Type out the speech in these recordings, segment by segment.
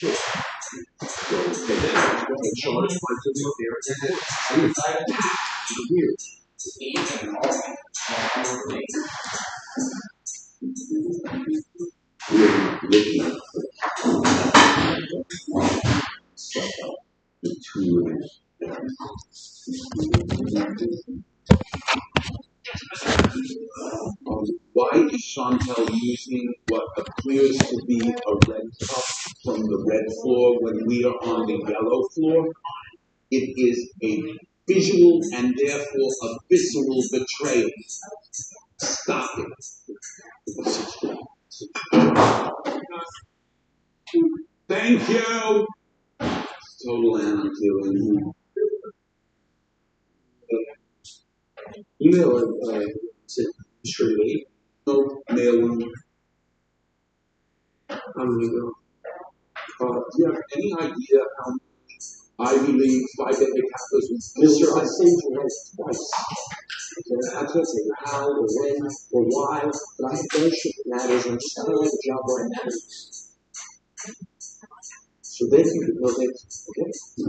Why is Chantel using what appears to be a red cup from the red floor when we are on the yellow floor? It is a visual and therefore a visceral betrayal. Stop it. Thank you. Total anarchy. Email to Shirley. No mail. How many go? Do you have any idea how Ivy League Phi Beta Kappas was? Mister, I saved your life twice. I can't say how or when or why, but I have friendship matters and I'm just not on the job where I'm at. So then you could know that, okay, you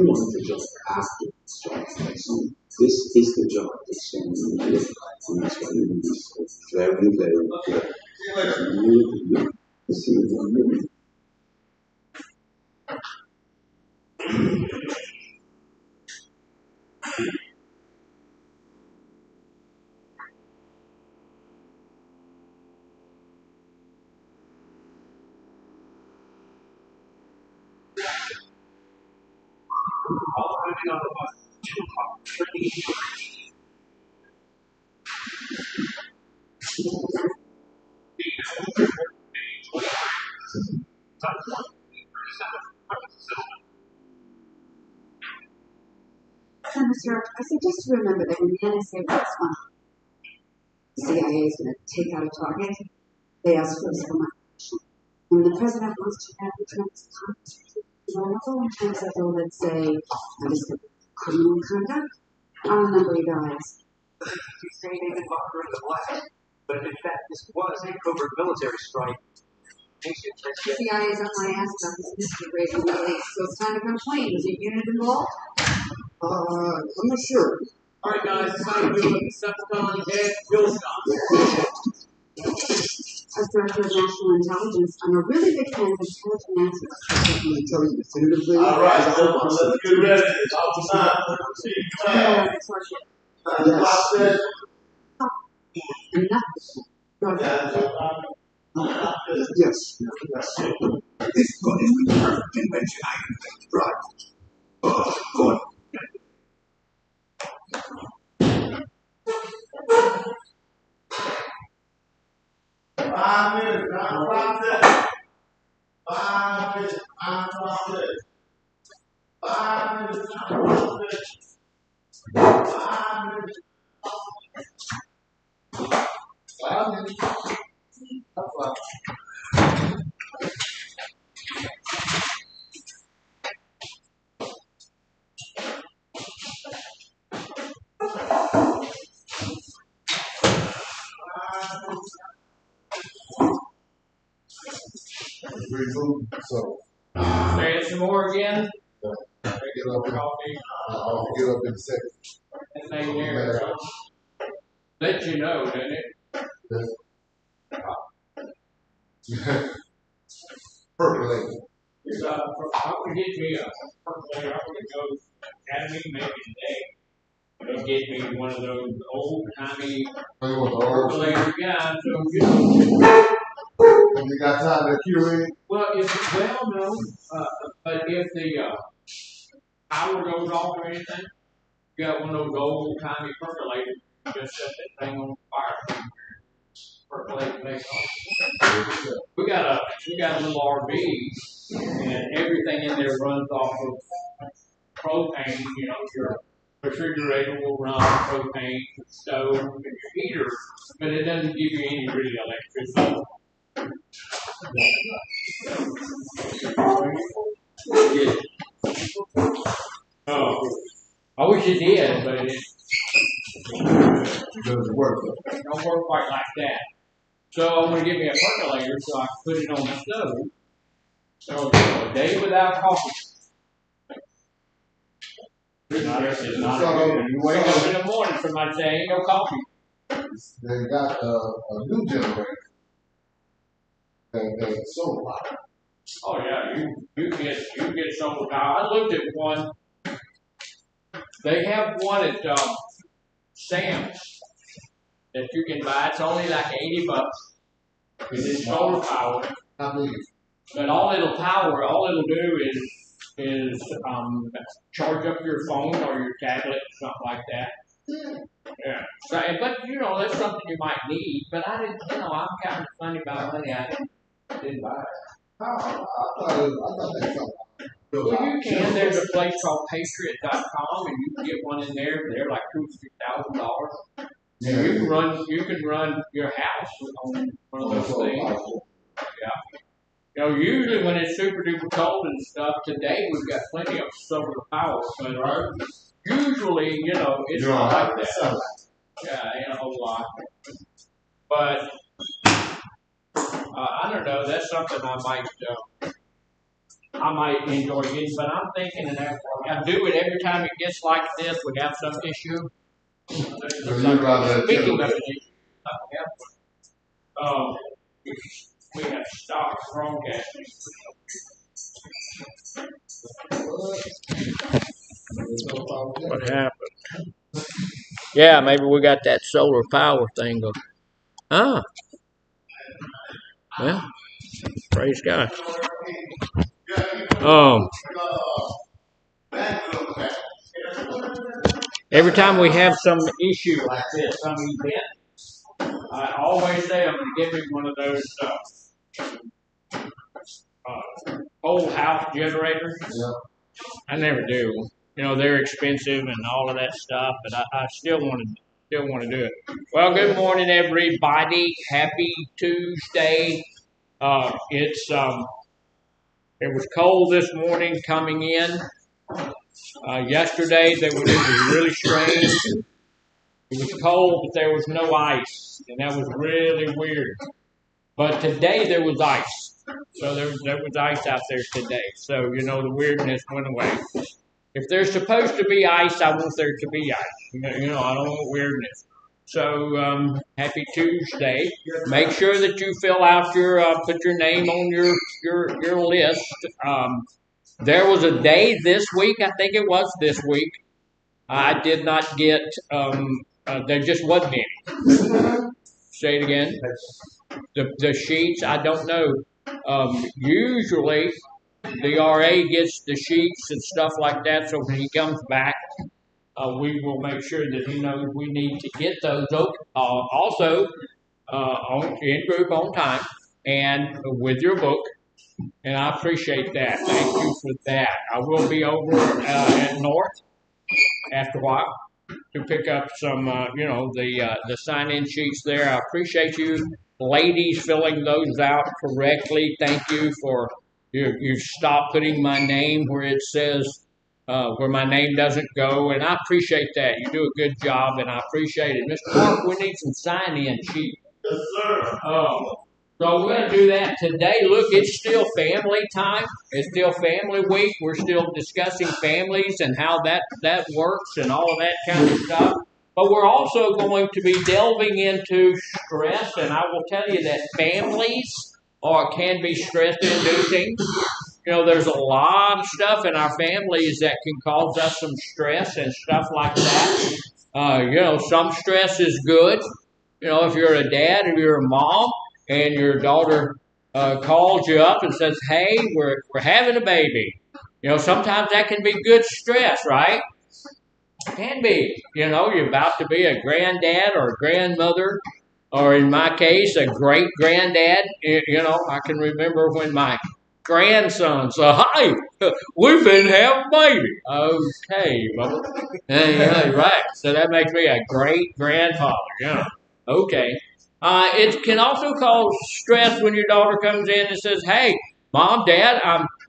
wanted the job after the job. So this is the job that's saying you do it. And that's why you do this very, very good. See you. Sir, I suggest you remember that when the NSA wants money, the CIA is going to take out a target. They ask first for money. When the president wants to have the Congress, all times that they'll let's say, criminal conduct, on a number of guys. You say they've been monitoring the blast, but in fact this was a covert military strike. The CIA is on my ass about this mystery raising lately, so it's time to complain. Was your unit involved? I'm not sure. All right, guys, it's time to do a Decepticon head kill shot. As Director of National Intelligence, I'm a really big fan of intelligent answers. Let me tell you definitively. All right, let's get ready. It's all time. Yes. This body with the perfect invention I invented, right? Oh, God. 5 minutes, not process. 5 minutes, not process. 5 minutes, not process. 5 minutes. 5 minutes. That's fine. So, say it some more again. get up I'll get up in a second. That thing there let you know, doesn't it? Percolating. I would get me a percolator. I would go to Academy maybe today. They'll get me one of those old timey percolator guys. So, you know. Have you got time to cue in? Well, no, but if the power goes off or anything, you got one of those old timey percolators. Just set that thing on fire. Percolate thing on. We got a little RV, and everything in there runs off of propane. You know, your refrigerator will run on propane, the stove, and your heater, but it doesn't give you any really electricity. Yeah. Oh, I wish it did, but it Doesn't work. don't work quite like that. So I'm going to give me a percolator so I can put it on the stove, So a day without coffee. It's not good. When you wake up in the morning, somebody say, ain't no coffee. They got a new generation that's solar power. Oh yeah, you get solar power. I looked at one. They have one at Sam's that you can buy. It's only like $80. It's solar power. I believe. But all it'll do is charge up your phone or your tablet, something like that. Yeah. So, but you know, that's something you might need. But I didn't. You know, I'm kind of funny about money. I didn't buy it. I thought they felt. Well, you can. There's a place called Patriot.com, and you can get one in there. They're like $2,000-$3,000. Yeah. You can run your house on one of those things. Yeah. You know, usually when it's super duper cold and stuff, today we've got plenty of solar power, but usually, you know, it's not like that. Yeah, ain't a whole lot. But I don't know. That's something I might enjoy getting. But I'm thinking that I do it every time it gets like this. We have some issue. Speaking of an issue, we have stopped broadcasting. What happened? Yeah, maybe we got that solar power thing going. Ah, well, praise God. Every time we have some issue like this, some event, I always say I'm going to get me one of those old house generators. Yeah. I never do. You know, they're expensive and all of that stuff, but I still want to do it. Well, good morning, everybody. Happy Tuesday. It was cold this morning coming in. Yesterday it was really strange. It was cold, but there was no ice, and that was really weird. But today there was ice. So there was ice out there today. So, you know, the weirdness went away. If there's supposed to be ice, I want there to be ice. You know, I don't want weirdness. So, happy Tuesday. Make sure that you fill out put your name on your list. There was a day this week, I think it was this week, I did not get, there just wasn't any. Say it again. The sheets, I don't know. Usually, the RA gets the sheets and stuff like that, so when he comes back, we will make sure that he knows we need to get those also in group on time and with your book. And I appreciate that. Thank you for that. I will be over at North after a while to pick up some, the sign-in sheets there. I appreciate you ladies filling those out correctly. Thank you for you stopped putting my name where it says where my name doesn't go, and I appreciate that. You do a good job, and I appreciate it. Mr. Mark, we need some sign-in sheets. Yes, sir. So we're going to do that today. Look, it's still family time. It's still family week. We're still discussing families and how that works and all of that kind of stuff. But we're also going to be delving into stress, and I will tell you that families can be stress-inducing. You know, there's a lot of stuff in our families that can cause us some stress and stuff like that. Some stress is good. You know, if you're a dad or you're a mom and your daughter calls you up and says, hey, we're having a baby. You know, sometimes that can be good stress, right? It can be. You know, you're about to be a granddad or a grandmother, or in my case, a great-granddad. You know, I can remember when my grandson said, hi, we've been having a baby. Okay, well, yeah, right. So that makes me a great-grandfather, yeah. Okay. It can also cause stress when your daughter comes in and says, hey, Mom, Dad,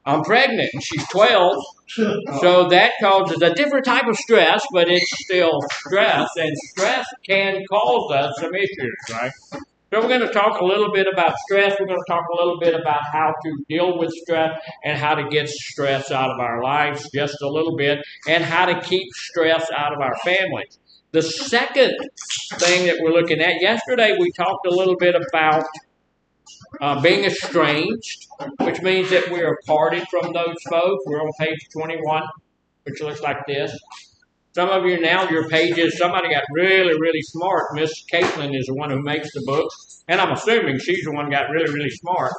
I'm pregnant, and she's 12. So that causes a different type of stress, but it's still stress, and stress can cause us some issues, right? So we're going to talk a little bit about stress. We're going to talk a little bit about how to deal with stress and how to get stress out of our lives just a little bit and how to keep stress out of our families. The second thing that we're looking at, yesterday we talked a little bit about being estranged, which means that we are parted from those folks. We're on page 21, which looks like this. Some of you now, your pages, somebody got really, really smart. Miss Caitlin is the one who makes the books. And I'm assuming she's the one who got really, really smart.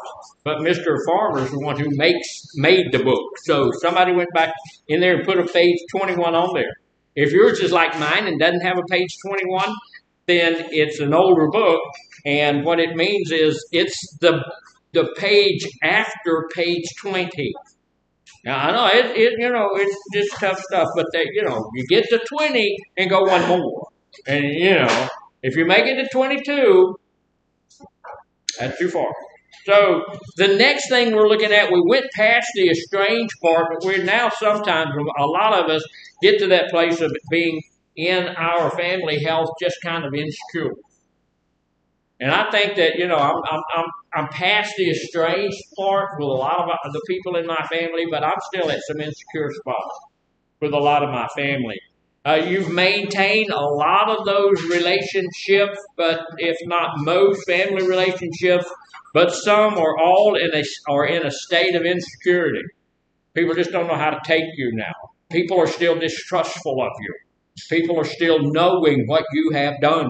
But Mr. Farmer is the one who made the book. So somebody went back in there and put a page 21 on there. If yours is like mine and doesn't have a page 21, then it's an older book. And what it means is it's the page after page 20. Now I know it's just tough stuff, but you get to 20 and go one more, and if you make it to 22, that's too far. So the next thing we're looking at, we went past the estranged part, but we're now sometimes a lot of us get to that place of being in our family health just kind of insecure. And I think that I'm past the estranged part with a lot of the people in my family, but I'm still at some insecure spots with a lot of my family. You've maintained a lot of those relationships, but if not most family relationships, but some or all are in a state of insecurity. People just don't know how to take you now. People are still distrustful of you. People are still knowing what you have done.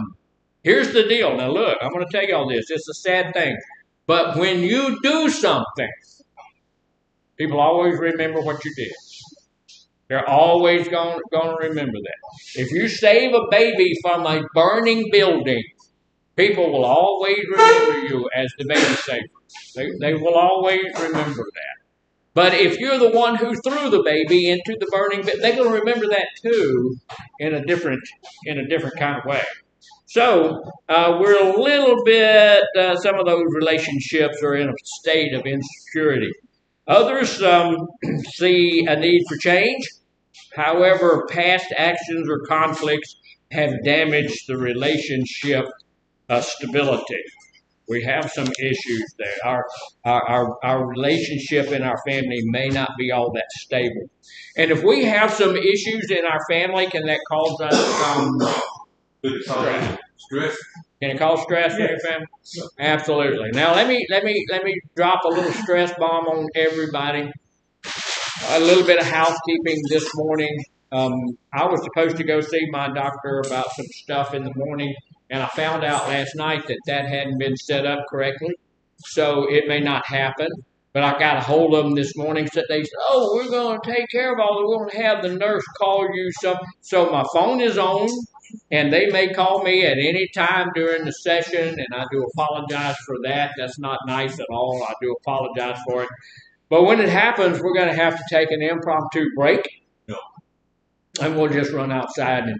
Here's the deal. Now, look, I'm going to tell you all this. It's a sad thing. But when you do something, people always remember what you did. They're always going to remember that. If you save a baby from a burning building, people will always remember you as the baby saver. They will always remember that. But if you're the one who threw the baby into the burning building, they're going to remember that too in a different kind of way. So we're a little bit, some of those relationships are in a state of insecurity. Others see a need for change. However, past actions or conflicts have damaged the relationship stability. We have some issues there. Our relationship in our family may not be all that stable. And if we have some issues in our family, can that cause us stress? Can it cause stress in your family? Absolutely. Now let me drop a little stress bomb on everybody. A little bit of housekeeping this morning. I was supposed to go see my doctor about some stuff in the morning, and I found out last night that hadn't been set up correctly, so it may not happen. But I got a hold of them this morning. So they said, "Oh, we're going to take care of all of it. We're going to have the nurse call you some." So my phone is on, and they may call me at any time during the session, and I do apologize for that. That's not nice at all. I do apologize for it. But when it happens, we're going to have to take an impromptu break. No. And we'll just run outside and,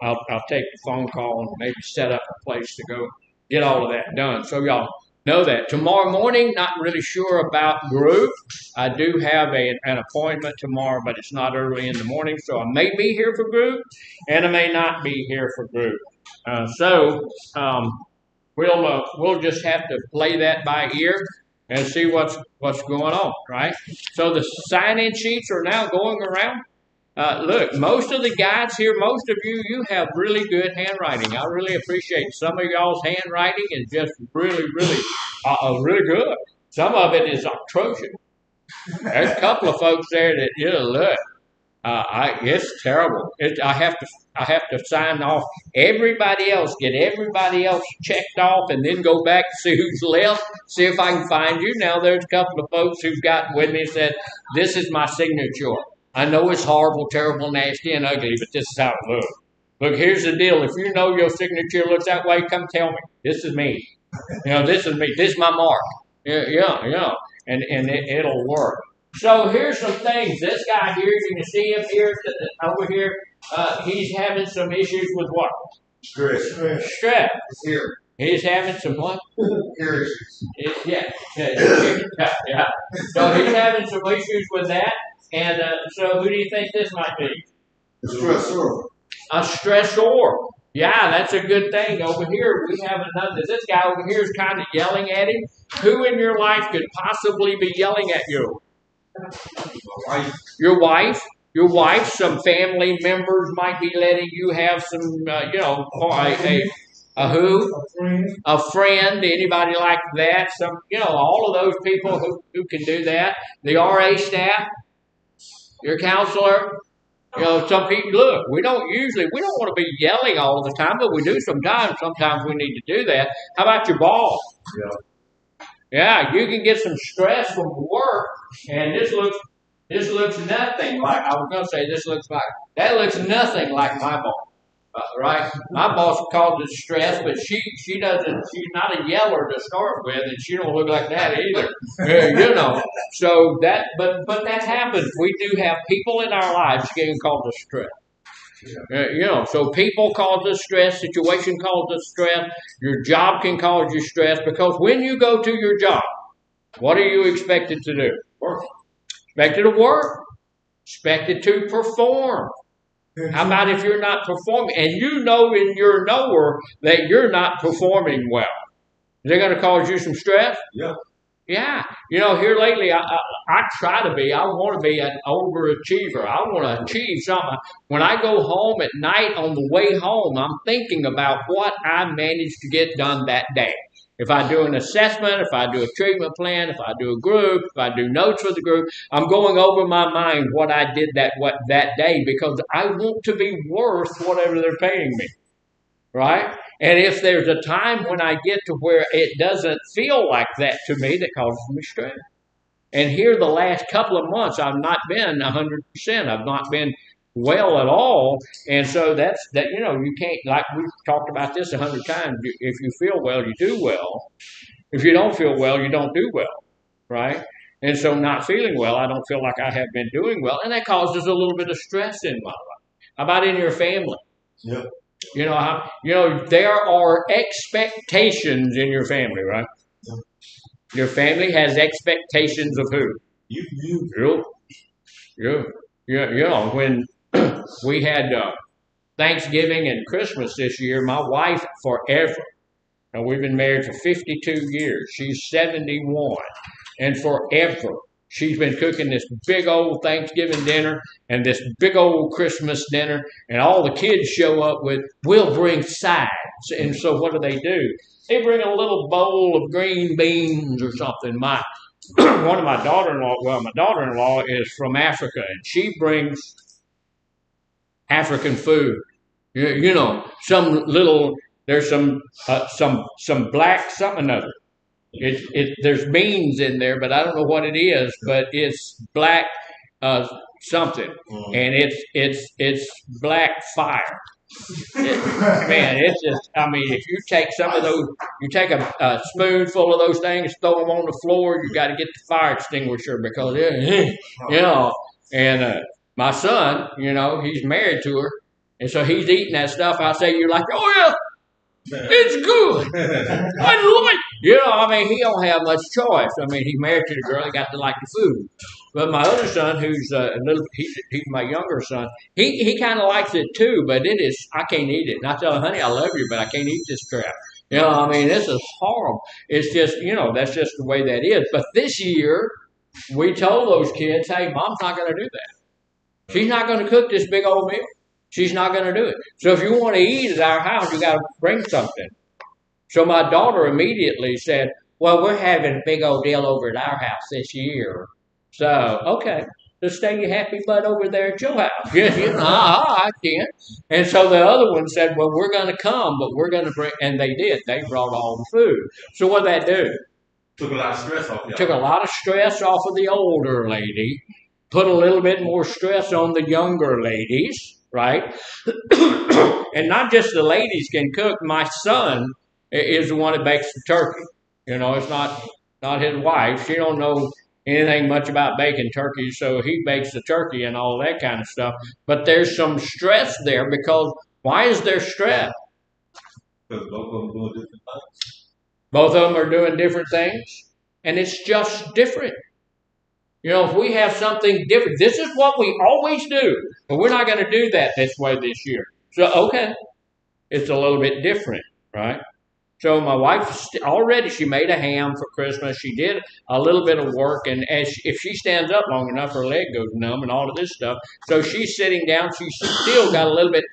I'll take the phone call and maybe set up a place to go get all of that done. So y'all know that. Tomorrow morning, not really sure about group. I do have an appointment tomorrow, but it's not early in the morning. So I may be here for group, and I may not be here for group. We'll just have to play that by ear and see what's going on, right? So the sign-in sheets are now going around. Look, most of the guys here, most of you have really good handwriting. I really appreciate some of y'all's handwriting is just really, really, really good. Some of it is atrocious. There's a couple of folks there that, look, it's terrible. I have to sign off everybody else, get everybody else checked off, and then go back and see who's left, see if I can find you. Now there's a couple of folks who've gotten with me and said, "This is my signature. I know it's horrible, terrible, nasty, and ugly, but this is how it looks. Look, here's the deal. If you know your signature looks that way, come tell me. This is me. This is me. This is my mark. Yeah. And it'll work." So here's some things. This guy here, you can see him here, over here. He's having some issues with what? Stress. Here. He's having some what? Ear issues. Yeah. So he's having some issues with that. And so who do you think this might be? A stressor. A stressor. Yeah, that's a good thing. Over here, we have another. This guy over here is kind of yelling at him. Who in your life could possibly be yelling at you? Your wife. Your wife. Some family members might be letting you have some, a who? A friend, anybody like that. Some, all of those people who can do that. The RA staff, your counselor. Some people, look, we don't want to be yelling all the time, but we do sometimes. Sometimes we need to do that. How about your boss? Yeah, you can get some stress from work, and this looks nothing like, I was going to say that looks nothing like my boss. Right? My boss calls it stress, but she's not a yeller to start with, and she don't look like that either. So but that happens. We do have people in our lives getting called to stress. So people cause us stress, situation causes us stress, your job can cause you stress, because when you go to your job, what are you expected to do? Work. Expected to work. Expected to perform. How about if you're not performing, and you know in your knower that you're not performing well? Is it going to cause you some stress? Yeah. Yeah. Here lately, I want to be an overachiever. I want to achieve something. When I go home at night on the way home, I'm thinking about what I managed to get done that day. If I do an assessment, if I do a treatment plan, if I do a group, if I do notes for the group, I'm going over my mind what I did that day, because I want to be worth whatever they're paying me. Right? And if there's a time when I get to where it doesn't feel like that to me, that causes me stress. And here the last couple of months, I've not been 100%. I've not been well at all. And so you can't, like we've talked about this 100 times, if you feel well, you do well. If you don't feel well, you don't do well. Right? And so not feeling well, I don't feel like I have been doing well. And that causes a little bit of stress in my life. How about in your family? Yeah. There are expectations in your family, right? Yeah. Your family has expectations of who? You. When we had Thanksgiving and Christmas this year, my wife forever, and we've been married for 52 years. She's 71, and forever she's been cooking this big old Thanksgiving dinner and this big old Christmas dinner, and all the kids show up with, we'll bring sides. And so what do? They bring a little bowl of green beans or something. My daughter-in-law is from Africa, and she brings African food. There's some black something other. There's beans in there, but I don't know what it is. But it's black something, and it's black fire. It's just. I mean, if you take some of those, you take a spoonful of those things, throw them on the floor. You got to get the fire extinguisher, because And my son, he's married to her, and so he's eating that stuff. I say, you're like, oh yeah. It's good. I like. He don't have much choice. He's married to the girl. He got to like the food. But my other son, who's he's my younger son. He kind of likes it too. But I can't eat it. And I tell him, honey, I love you, but I can't eat this crap. This is horrible. It's just, that's just the way that is. But this year, we told those kids, hey, Mom's not going to do that. She's not going to cook this big old meal. She's not going to do it. So if you want to eat at our house, you got to bring something. So my daughter immediately said, well, we're having a big old deal over at our house this year. So, okay, just stay your happy butt over there at your house. I can. And so the other one said, well, we're going to come, but we're going to bring, and they did. They brought all the food. So what did that do? Took a lot of stress off y'all. Took a lot of stress off of the older lady. Put a little bit more stress on the younger ladies. Right? And not just the ladies can cook. My son is the one that bakes the turkey. It's not his wife. She don't know anything much about baking turkey, so he bakes the turkey and all that kind of stuff. But there's some stress there, because why is there stress? Because both of them doing different things. Both of them are doing different things, and it's just different. If we have something different, this is what we always do, but we're not going to do that this way this year. So, okay. it's a little bit different, right? So my wife already, she made a ham for Christmas. She did a little bit of work, and if she stands up long enough, her leg goes numb and all of this stuff. So she's sitting down. She's still got a little bit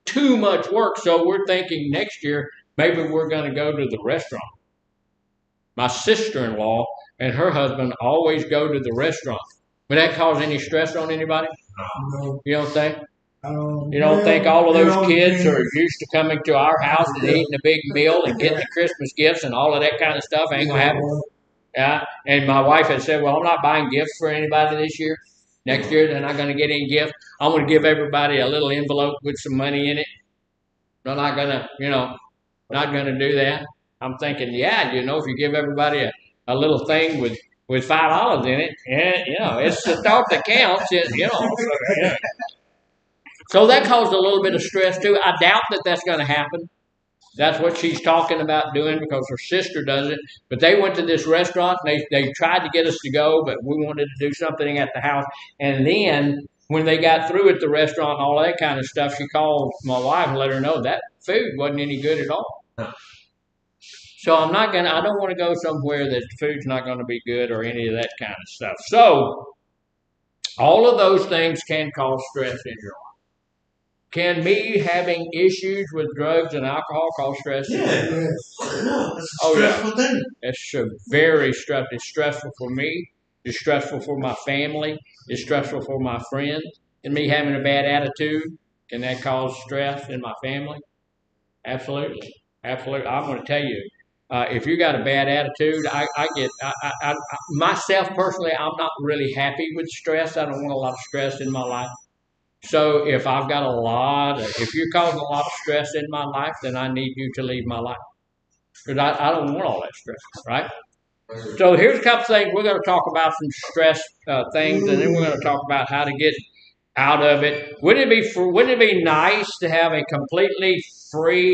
too much work. So we're thinking next year maybe we're going to go to the restaurant. My sister-in-law and her husband always go to the restaurant. Would that cause any stress on anybody? No. You don't think? You don't think all of those kids are used to coming to our house and eating a big meal and getting the Christmas gifts and all of that kind of stuff? Ain't gonna happen. Yeah. And my wife had said, "Well, I'm not buying gifts for anybody this year. Next year, they're not gonna get any gifts. I'm gonna give everybody a little envelope with some money in it. They're not gonna, not gonna do that." I'm thinking, yeah, if you give everybody a little thing with $5 in it, and it's the thought that counts. So that caused a little bit of stress too. I doubt that that's going to happen. That's what she's talking about doing because her sister does it. But they went to this restaurant and they tried to get us to go, but we wanted to do something at the house. And then when they got through at the restaurant and all that kind of stuff, she called my wife and let her know that food wasn't any good at all. So I don't want to go somewhere that the food's not going to be good or any of that kind of stuff. So all of those things can cause stress in your life. Can me having issues with drugs and alcohol cause stress? Yeah. Oh, yeah. It's very stressful. It's stressful for me. It's stressful for my family. It's stressful for my friends. And me having a bad attitude, can that cause stress in my family? Absolutely. Absolutely. I'm going to tell you, if you got a bad attitude, myself personally, I'm not really happy with stress. I don't want a lot of stress in my life. So if I've got if you're causing a lot of stress in my life, then I need you to leave my life. Because I don't want all that stress, right? So here's a couple things. We're going to talk about some stress things, and then we're going to talk about how to get out of it. Wouldn't it be nice to have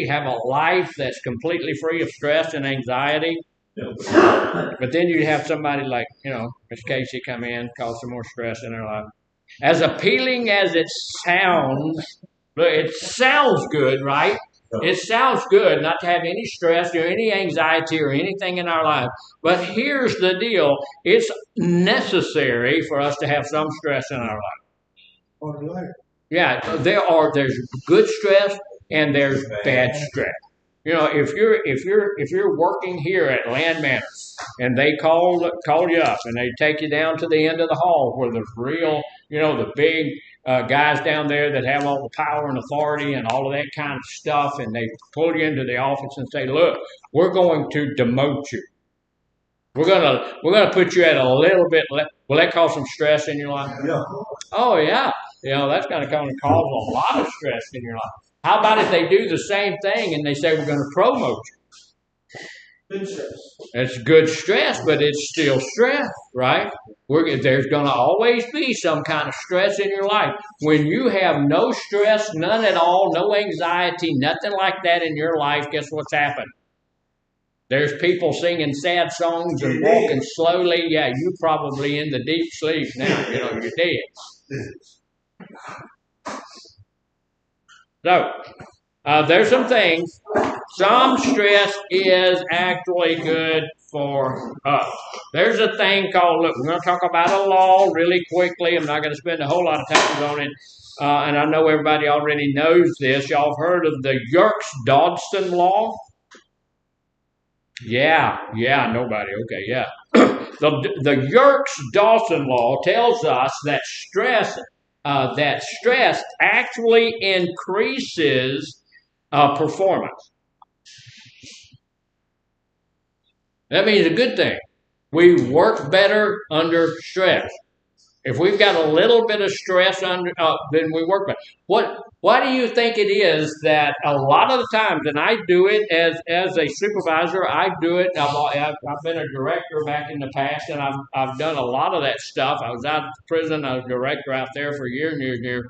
have a life that's completely free of stress and anxiety? But then you'd have somebody like, Miss Casey come in, cause some more stress in her life. As appealing as it sounds good, right? It sounds good not to have any stress or any anxiety or anything in our life. But here's the deal. It's necessary for us to have some stress in our life. Yeah, there's good stress and there's bad stress. If you're working here at Land Manor and they call you up and they take you down to the end of the hall where there's real, the big guys down there that have all the power and authority and all of that kind of stuff, and they pull you into the office and say, "Look, we're going to demote you. We're gonna put you at a little bit less." Will that cause some stress in your life? Yeah. Oh yeah. That's going to cause a lot of stress in your life. How about if they do the same thing and they say, "We're going to promote you"? Good stress. It's good stress, but it's still stress, right? There's going to always be some kind of stress in your life. When you have no stress, none at all, no anxiety, nothing like that in your life, guess what's happened? There's people singing sad songs and walking slowly. Yeah, you probably in the deep sleep now. You're dead. So, there's some things. Some stress is actually good for us. There's a thing called, look, we're going to talk about a law really quickly. I'm not going to spend a whole lot of time on it. And I know everybody already knows this. Y'all have heard of the Yerkes-Dodson law? Yeah, nobody. Okay, yeah. The Yerkes-Dodson law tells us that stress actually increases performance. That means a good thing. We work better under stress. If we've got a little bit of stress then we work better. Why do you think it is that a lot of the times, and I do it as a supervisor, I do it. I've been a director back in the past, and I've done a lot of that stuff. I was out of prison. I was a director out there for years and years and years.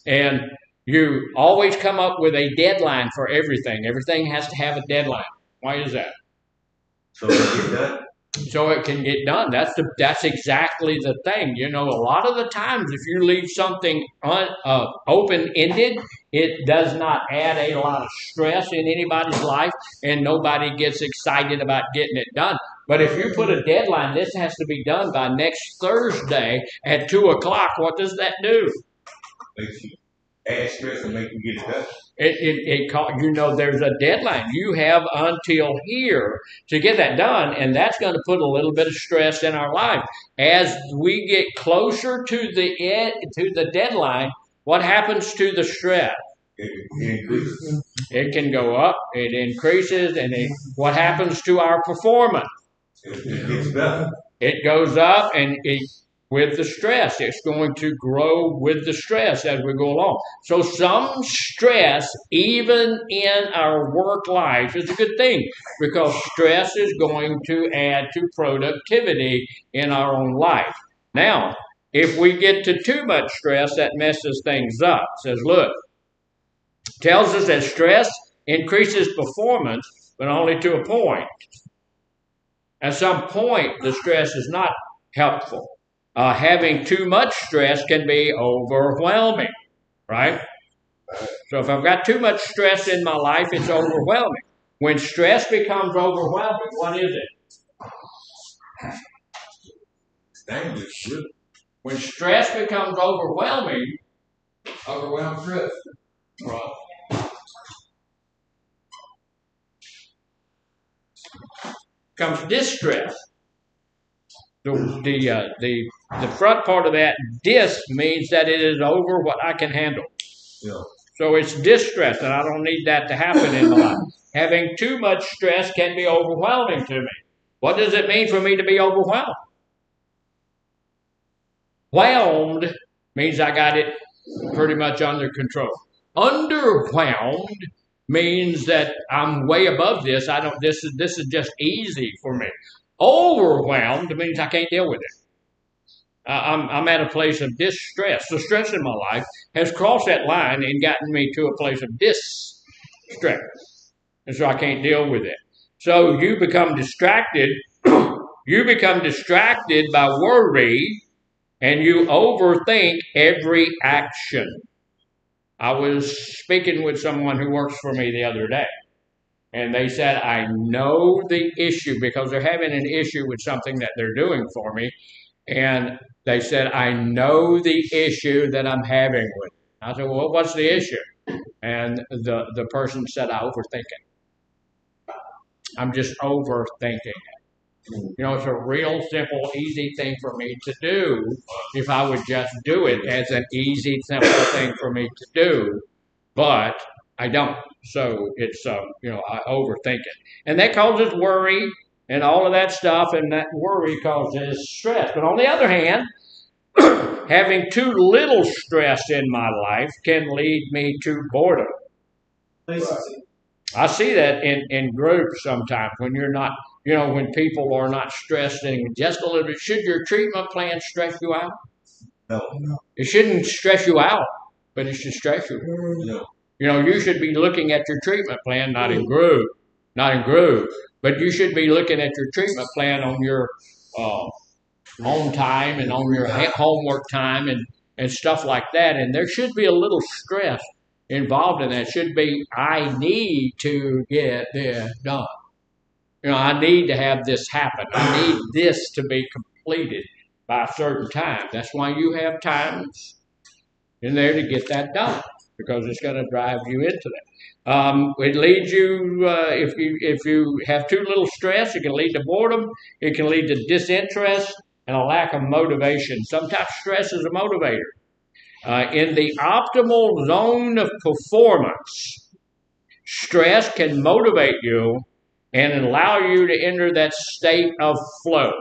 And you always come up with a deadline for everything. Everything has to have a deadline. Why is that? So we get that. so it can get done. That's exactly the thing. You know, a lot of the times, if you leave something open ended, it does not add a lot of stress in anybody's life, and nobody gets excited about getting it done. But if you put a deadline, this has to be done by next Thursday at 2 o'clock. What does that do? Makes you add stress and make you get it done. You know, there's a deadline. You have until here to get that done, and that's going to put a little bit of stress in our life. As we get closer to the deadline, what happens to the stress? It increases. It can go up, it increases, and what happens to our performance? It gets better. It goes up, and with the stress, it's going to grow with the stress as we go along. So some stress, even in our work life, is a good thing, because stress is going to add to productivity in our own life. Now, if we get to too much stress, that messes things up. It says, look, tells us that stress increases performance, but only to a point. At some point, the stress is not helpful. Having too much stress can be overwhelming, right? So if I've got too much stress in my life, it's overwhelming. When stress becomes overwhelming, what is it? When stress becomes overwhelming, overwhelmed stress. Right. Comes distress. The front part of that, dis, means that it is over what I can handle. Yeah. So it's distress, and I don't need that to happen in my life. Having too much stress can be overwhelming to me. What does it mean for me to be overwhelmed? Whelmed means I got it pretty much under control. Underwhelmed means that I'm way above this. This is just easy for me. Overwhelmed means I can't deal with it. I'm at a place of distress. The stress in my life has crossed that line and gotten me to a place of distress. And so I can't deal with it. So you become distracted. You become distracted by worry, and you overthink every action. I was speaking with someone who works for me the other day. And they said, I know the issue, because they're having an issue with something that they're doing for me. And they said, I know the issue that I'm having with it. I said, well, what's the issue? And the person said, I overthink it. I'm just overthinking it. You know, it's a real simple, easy thing for me to do if I would just do it as an easy, simple thing for me to do. But I don't. So it's, I overthink it. And that causes worry and all of that stuff, and that worry causes stress. But on the other hand, having too little stress in my life can lead me to boredom. I see that in groups sometimes when you're not, when people are not stressing just a little bit. Should your treatment plan stress you out? No. It shouldn't stress you out, but it should stress you. No. You should be looking at your treatment plan, not in group, but you should be looking at your treatment plan on your own time and on your homework time and stuff like that. And there should be a little stress involved in that. It should be, I need to get this done. I need to have this happen. I need this to be completed by a certain time. That's why you have times in there to get that done, because it's going to drive you into that. It leads you, if you have too little stress, it can lead to boredom. It can lead to disinterest and a lack of motivation. Sometimes stress is a motivator. In the optimal zone of performance, stress can motivate you and allow you to enter that state of flow.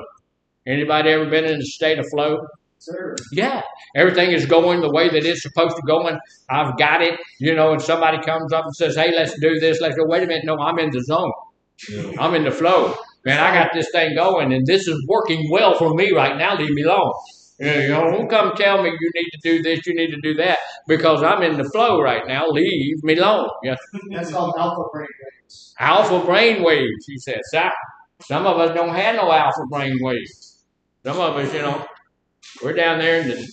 Anybody ever been in a state of flow? Sir. Yeah. Everything is going the way that it's supposed to go, and I've got it, and somebody comes up and says, hey, let's do this. Let's go. Wait a minute. No, I'm in the zone. Yeah. I'm in the flow. Man, I got this thing going, and this is working well for me right now. Leave me alone. Don't come tell me you need to do this, you need to do that, because I'm in the flow right now. Leave me alone. Yes. That's called alpha brain waves. Alpha brain waves, he says. Some of us don't have no alpha brain waves. Some of us, you know, we're down there in the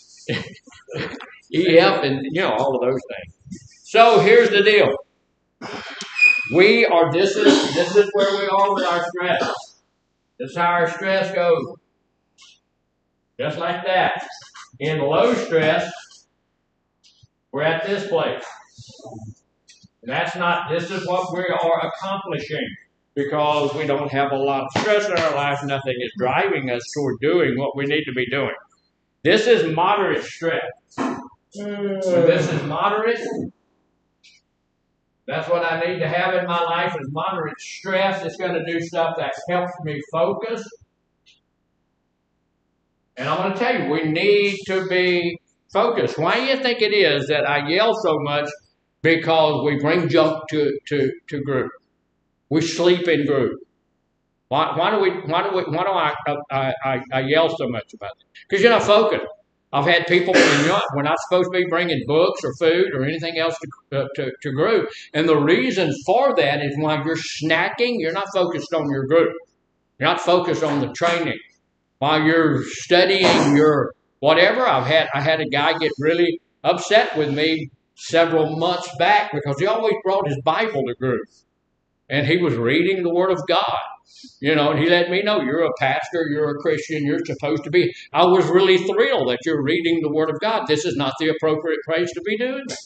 EF and, you know, all of those things. So here's the deal. This is where we are with our stress. This is how our stress goes. Just like that. In low stress, we're at this place. This is what we are accomplishing because we don't have a lot of stress in our life. Nothing is driving us toward doing what we need to be doing. This is moderate stress. When this is moderate, that's what I need to have in my life is moderate stress. It's going to do stuff that helps me focus. And I want to tell you, we need to be focused. Why do you think it is that I yell so much? Because we bring junk to group. We sleep in group. Why do I yell so much about it? Because you're not focused. I've had people we're not supposed to be bringing books or food or anything else to group. And the reason for that is while you're snacking, you're not focused on your group. You're not focused on the training. While you're studying your whatever, I had a guy get really upset with me several months back because he always brought his Bible to group. And he was reading the Word of God. You know, and he let me know, you're a pastor, you're a Christian, you're supposed to be. I was really thrilled that you're reading the Word of God. This is not the appropriate place to be doing that.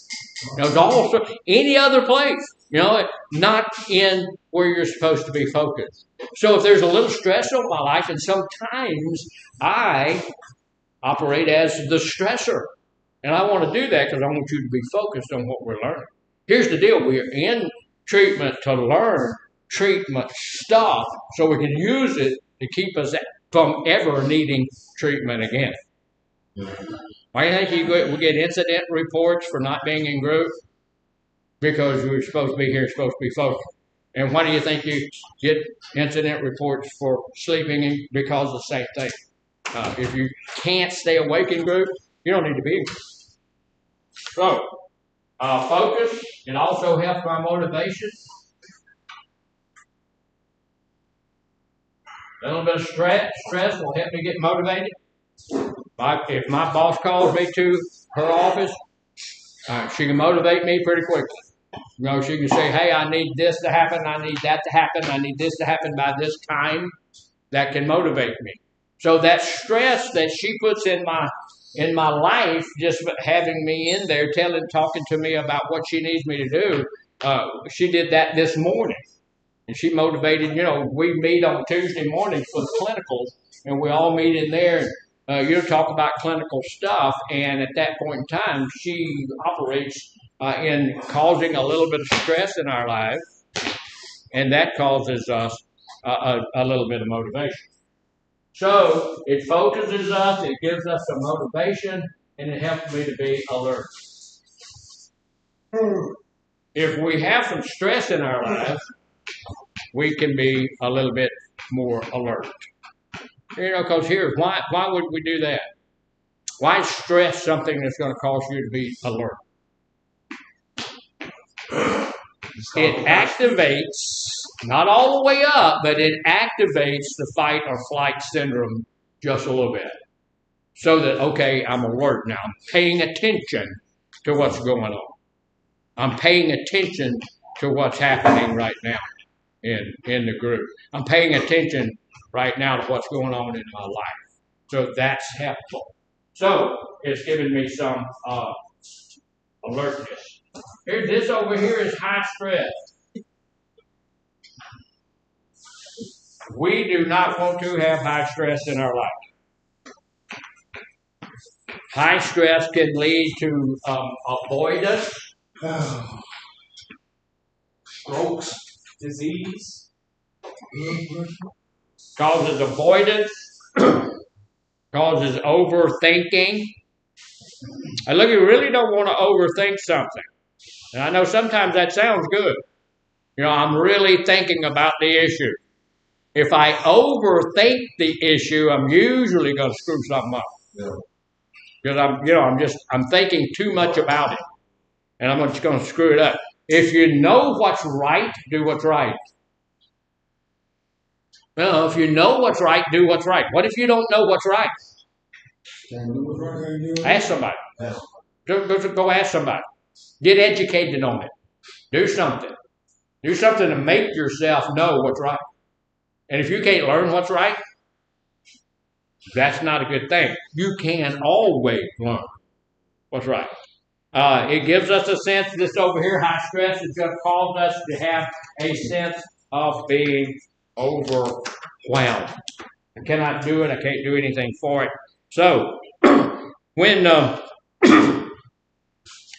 You know, it's also any other place, you know, not in where you're supposed to be focused. So if there's a little stress on my life, and sometimes I operate as the stressor. And I want to do that because I want you to be focused on what we're learning. Here's the deal. We're in treatment to learn treatment stuff so we can use it to keep us from ever needing treatment again. Why do you think we get incident reports for not being in group? Because we're supposed to be here, supposed to be focused. And why do you think you get incident reports for sleeping in? Because of the same thing. If you can't stay awake in group, you don't need to be in group. So, focus. It also helps my motivation. A little bit of stress will help me get motivated. If my boss calls me to her office, she can motivate me pretty quickly. You know, she can say, hey, I need this to happen, I need that to happen, I need this to happen by this time. That can motivate me. So that stress that she puts in my life, just having me in there, talking to me about what she needs me to do, she did that this morning. And she motivated, you know, we meet on Tuesday mornings for the clinicals, and we all meet in there, talk about clinical stuff, and at that point in time, she operates in causing a little bit of stress in our lives, and that causes us a little bit of motivation. So it focuses us, it gives us some motivation, and it helps me to be alert. If we have some stress in our lives, we can be a little bit more alert. You know, because why would we do that? Why stress something that's going to cause you to be alert? It activates, not all the way up, but it activates the fight or flight syndrome just a little bit. So that, okay, I'm alert now. I'm paying attention to what's going on. I'm paying attention to what's happening right now in the group. I'm paying attention right now to what's going on in my life. So that's helpful. So it's giving me some alertness. This over here is high stress. We do not want to have high stress in our life. High stress can lead to avoidance, Strokes, disease, causes avoidance, causes overthinking. And look, you really don't want to overthink something. And I know sometimes that sounds good. You know, I'm really thinking about the issue. If I overthink the issue, I'm usually going to screw something up. Because I'm thinking too much about it. And I'm just going to screw it up. If you know what's right, do what's right. Well, if you know what's right, do what's right. What if you don't know what's right? Ask somebody. Go ask somebody. Get educated on it. Do something. Do something to make yourself know what's right. And if you can't learn what's right, that's not a good thing. You can always learn what's right. It gives us a sense, this over here, high stress, it just causes us to have a sense of being overwhelmed. I cannot do it. I can't do anything for it. So, when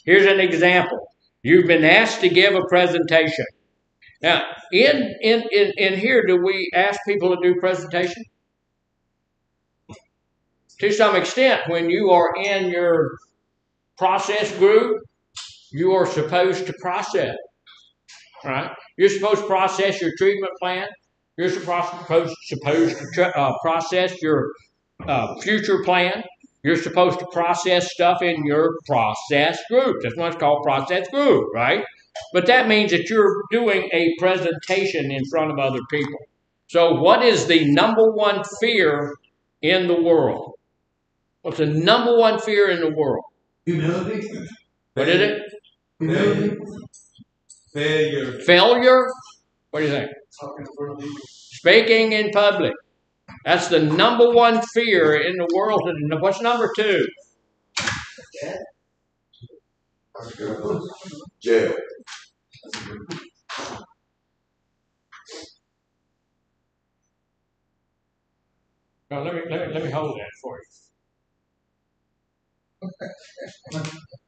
here's an example. You've been asked to give a presentation. Now, in here, do we ask people to do presentation? To some extent, when you are in your process group, you are supposed to process, right? You're supposed to process your treatment plan. You're supposed to process your future plan. You're supposed to process stuff in your process group. That's what's called process group, right? But that means that you're doing a presentation in front of other people. So what is the number one fear in the world? What's the number one fear in the world? Humility. What is it? Humility. Failure. Failure? What do you think? Speaking in public. That's the number one fear in the world. What's number two? Jail. No, let me hold that for you.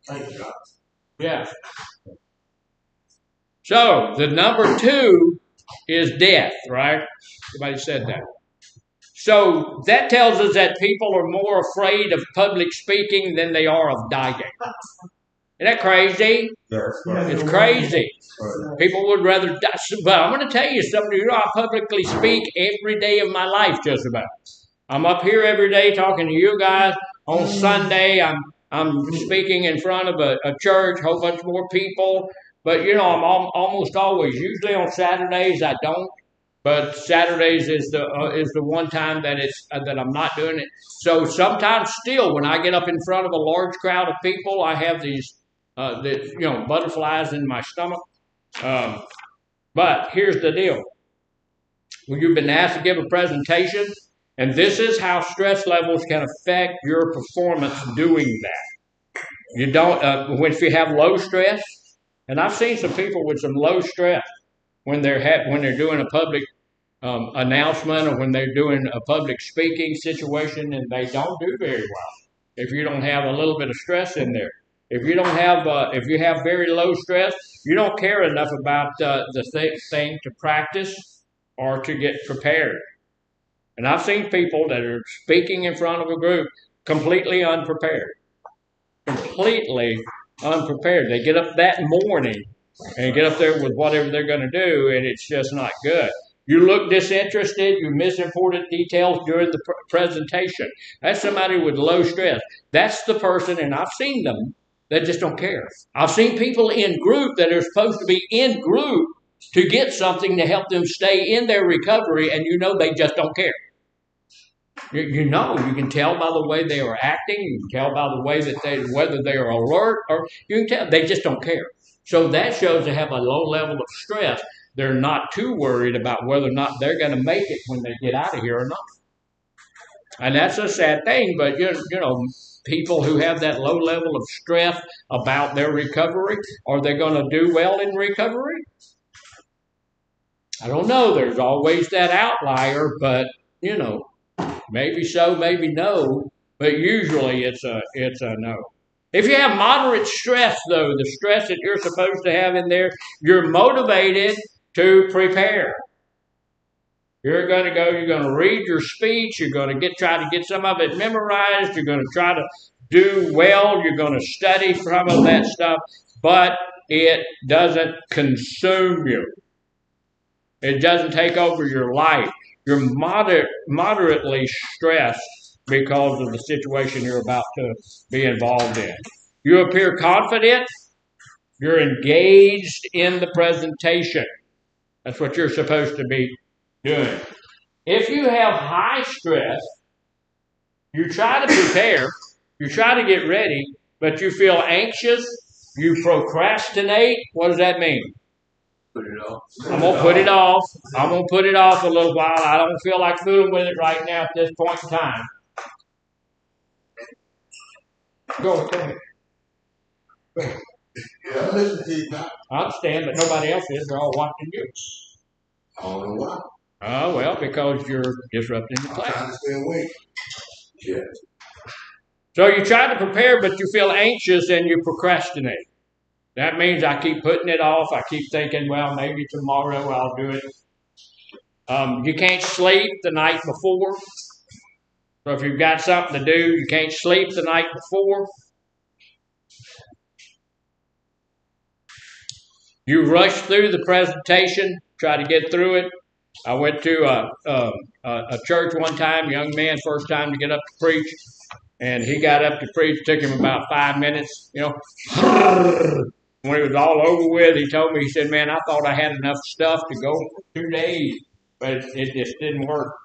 Thank you. Yeah. So the number two is death, right? Somebody said that. So that tells us that people are more afraid of public speaking than they are of dying. Isn't that crazy? Yes. It's crazy. People would rather die. But I'm going to tell you something. You know, I publicly speak every day of my life, just about. I'm up here every day talking to you guys. On Sunday, I'm speaking in front of a church, a whole bunch more people. But you know, I'm almost always. Usually on Saturdays, I don't. But Saturdays is the one time that that I'm not doing it. So sometimes still, when I get up in front of a large crowd of people, I have these butterflies in my stomach. But here's the deal: when you've been asked to give a presentation, and this is how stress levels can affect your performance doing that. You don't if you have low stress, and I've seen some people with some low stress when they're doing a public announcement or when they're doing a public speaking situation, and they don't do very well if you don't have a little bit of stress in there. If you don't have, if you have very low stress, you don't care enough about the thing to practice or to get prepared. And I've seen people that are speaking in front of a group completely unprepared. Completely unprepared. They get up that morning and get up there with whatever they're going to do, and it's just not good. You look disinterested, you miss important details during the presentation. That's somebody with low stress. That's the person, and I've seen them, that just don't care. I've seen people in group that are supposed to be in group to get something to help them stay in their recovery, and you know they just don't care. You can tell by the way they are acting, you can tell by the way that whether they are alert, or you can tell they just don't care. So that shows they have a low level of stress. They're not too worried about whether or not they're going to make it when they get out of here or not. And that's a sad thing, but you know, people who have that low level of stress about their recovery, are they going to do well in recovery? I don't know. There's always that outlier, but you know, maybe so, maybe no, but usually it's a no. If you have moderate stress, though, the stress that you're supposed to have in there, you're motivated to prepare. You're going to read your speech, you're going to try to get some of it memorized, you're going to try to do well, you're going to study some of that stuff, but it doesn't consume you. It doesn't take over your life. You're moderately stressed because of the situation you're about to be involved in. You appear confident. You're engaged in the presentation. That's what you're supposed to be doing. if you have high stress, you try to prepare, you try to get ready, but you feel anxious, you procrastinate. What does that mean? Put it off. I'm going to put it off. I'm going to put it off a little while. I don't feel like fooling with it right now at this point in time. Go ahead. Yeah, I listen to you now. I understand, but nobody else is. They're all watching you. All in a while. Oh, well, because you're disrupting the I'm class. trying to stay awake. Yeah. So you try to prepare, but you feel anxious and you procrastinate. That means I keep putting it off. I keep thinking, well, maybe tomorrow I'll do it. You can't sleep the night before. So if you've got something to do, you can't sleep the night before. You rush through the presentation, try to get through it. I went to a church one time, young man, first time to get up to preach. And he got up to preach, took him about 5 minutes, you know. When it was all over with, he told me, he said, man, I thought I had enough stuff to go for 2 days, but it just didn't work.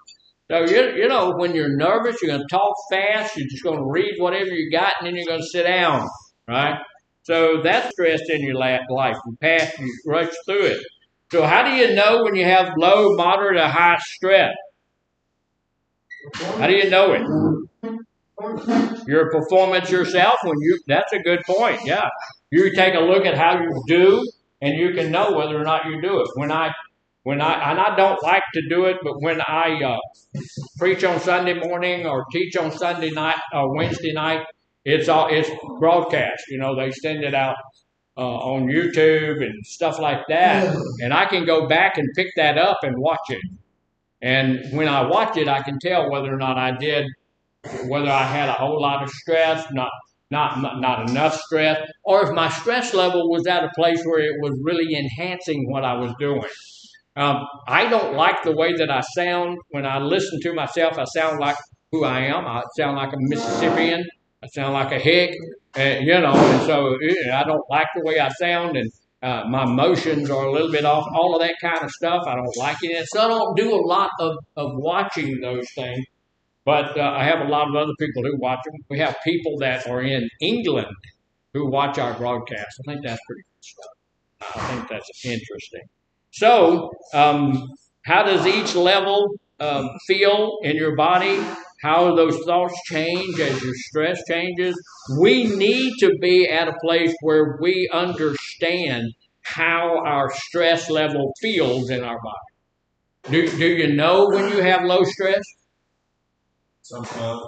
So, you know, when you're nervous, you're going to talk fast, you're just going to read whatever you got, and then you're going to sit down, right? So that's stress in your life. You rush through it. So how do you know when you have low, moderate, or high stress? How do you know it? Your performance yourself, that's a good point, yeah. You take a look at how you do, and you can know whether or not you do it. And I don't like to do it, but when I preach on Sunday morning or teach on Sunday night or Wednesday night, it's broadcast. You know, they send it out on YouTube and stuff like that, and I can go back and pick that up and watch it. And when I watch it, I can tell whether or not whether I had a whole lot of stress, not enough stress, or if my stress level was at a place where it was really enhancing what I was doing. I don't like the way that I sound. When I listen to myself, I sound like who I am. I sound like a Mississippian. I sound like a hick, you know, and so I don't like the way I sound, and my emotions are a little bit off, all of that kind of stuff. I don't like it. And so I don't do a lot of watching those things. But I have a lot of other people who watch them. We have people that are in England who watch our broadcast. I think that's pretty good stuff. I think that's interesting. So, how does each level feel in your body? How those thoughts change as your stress changes? We need to be at a place where we understand how our stress level feels in our body. Do you know when you have low stress? Sometimes.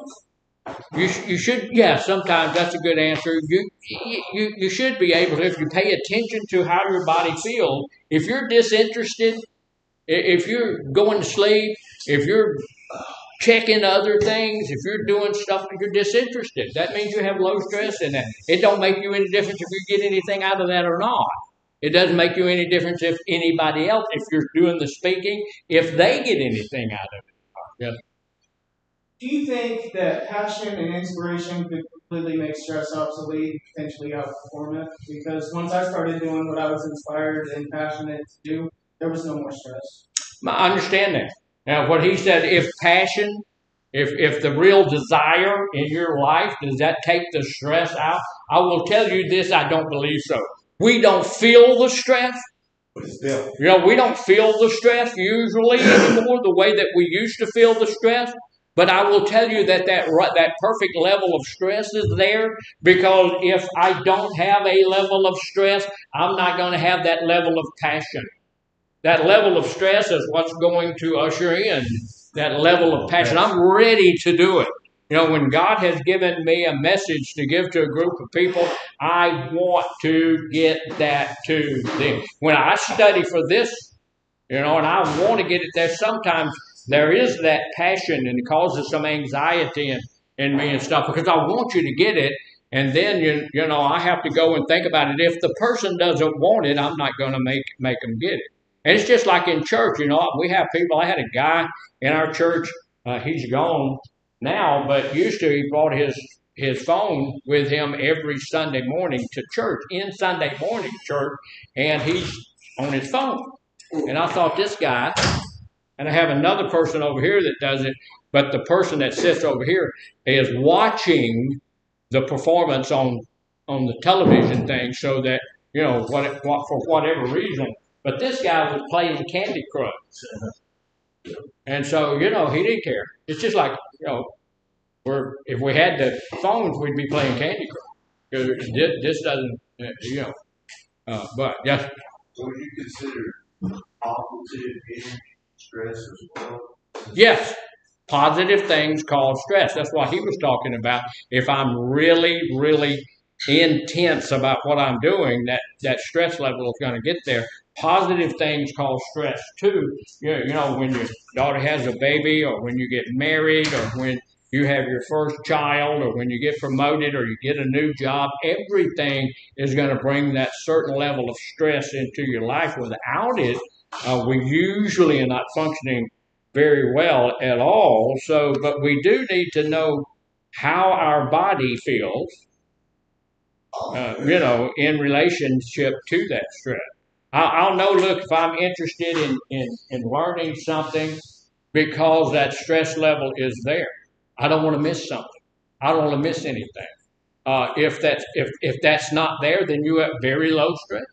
You should, yeah, sometimes that's a good answer. You should be able to, if you pay attention to how your body feels, if you're disinterested, if you're going to sleep, if you're checking other things, if you're doing stuff and you're disinterested, that means you have low stress in that. It don't make you any difference if you get anything out of that or not. It doesn't make you any difference if anybody else, if you're doing the speaking, if they get anything out of it. Yes. Do you think that passion and inspiration could completely make stress obsolete, potentially outperform it? Because once I started doing what I was inspired and passionate to do, there was no more stress. I understand that. Now, what he said, if passion, if the real desire in your life, does that take the stress out? I will tell you this, I don't believe so. We don't feel the stress. You know, we don't feel the stress usually anymore the way that we used to feel the stress. But I will tell you that perfect level of stress is there, because if I don't have a level of stress, I'm not going to have that level of passion. That level of stress is what's going to usher in that level of passion. I'm ready to do it. You know, when God has given me a message to give to a group of people, I want to get that to them. When I study for this, you know, and I want to get it there, sometimes there is that passion, and it causes some anxiety in me and stuff, because I want you to get it, and then you know I have to go and think about it. If the person doesn't want it, I'm not going to make them get it. And it's just like in church, you know, we have people. I had a guy in our church. He's gone now, but used to he brought his phone with him every Sunday morning to church, in Sunday morning church, and he's on his phone. And I thought, this guy and I have another person over here that does it, but the person that sits over here is watching the performance on the television thing, so that for whatever reason. But this guy was playing Candy Crush, and so he didn't care. It's just like if we had the phones, we'd be playing Candy Crush. Because this doesn't, but yes. So would you consider positive energy stress as well? Yes, positive things cause stress. That's what he was talking about. If I'm really, really intense about what I'm doing, that stress level is going to get there. Positive things cause stress too. When your daughter has a baby, or when you get married, or when you have your first child, or when you get promoted, or you get a new job, everything is going to bring that certain level of stress into your life. Without it, we usually are not functioning very well at all. So, but we do need to know how our body feels, in relationship to that stress. I'll know, look, if I'm interested in learning something because that stress level is there. I don't want to miss something. I don't want to miss anything. If that's not there, then you have very low stress.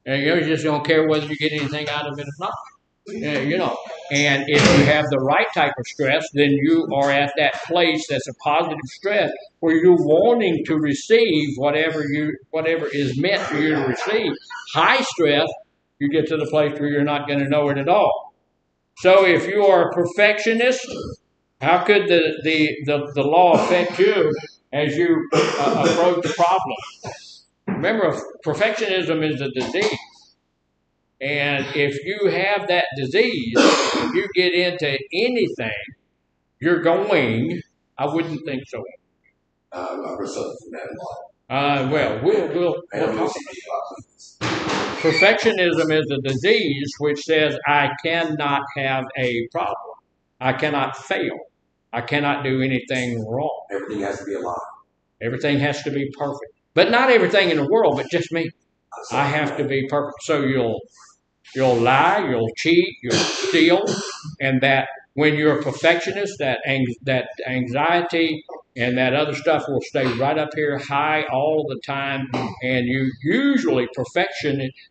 And you just don't care whether you get anything out of it or not. And if you have the right type of stress, then you are at that place that's a positive stress where you're wanting to receive whatever is meant for you to receive. High stress, you get to the place where you're not going to know it at all. So if you are a perfectionist, how could the law affect you as you approach the problem? Remember, perfectionism is a disease. And if you have that disease, if you get into anything, you're going. I wouldn't think so. I've heard something from that. We'll perfectionism is a disease which says I cannot have a problem. I cannot fail. I cannot do anything wrong. Everything has to be a lie. Everything has to be perfect. But not everything in the world, but just me. I have to be perfect. So you'll lie, you'll cheat, you'll steal, and that when you're a perfectionist, that anxiety and that other stuff will stay right up here high all the time. And you usually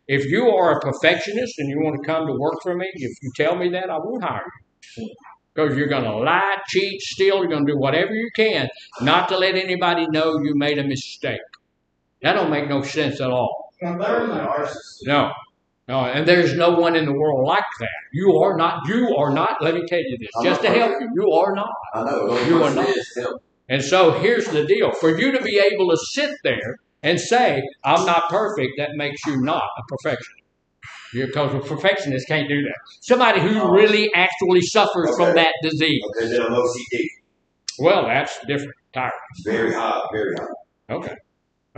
if you are a perfectionist and you want to come to work for me, if you tell me that, I won't hire you. Because you're going to lie, cheat, steal, you're going to do whatever you can not to let anybody know you made a mistake. That don't make no sense at all. No, and there's no one in the world like that. You are not, let me tell you this, just to help you, you are not. I know. You are not. And so here's the deal. For you to be able to sit there and say, I'm not perfect, that makes you not a perfectionist. Because a perfectionist can't do that. Somebody who really actually suffers from that disease. Okay, then I'm OCD. Well, that's different entirely. Very high, very high.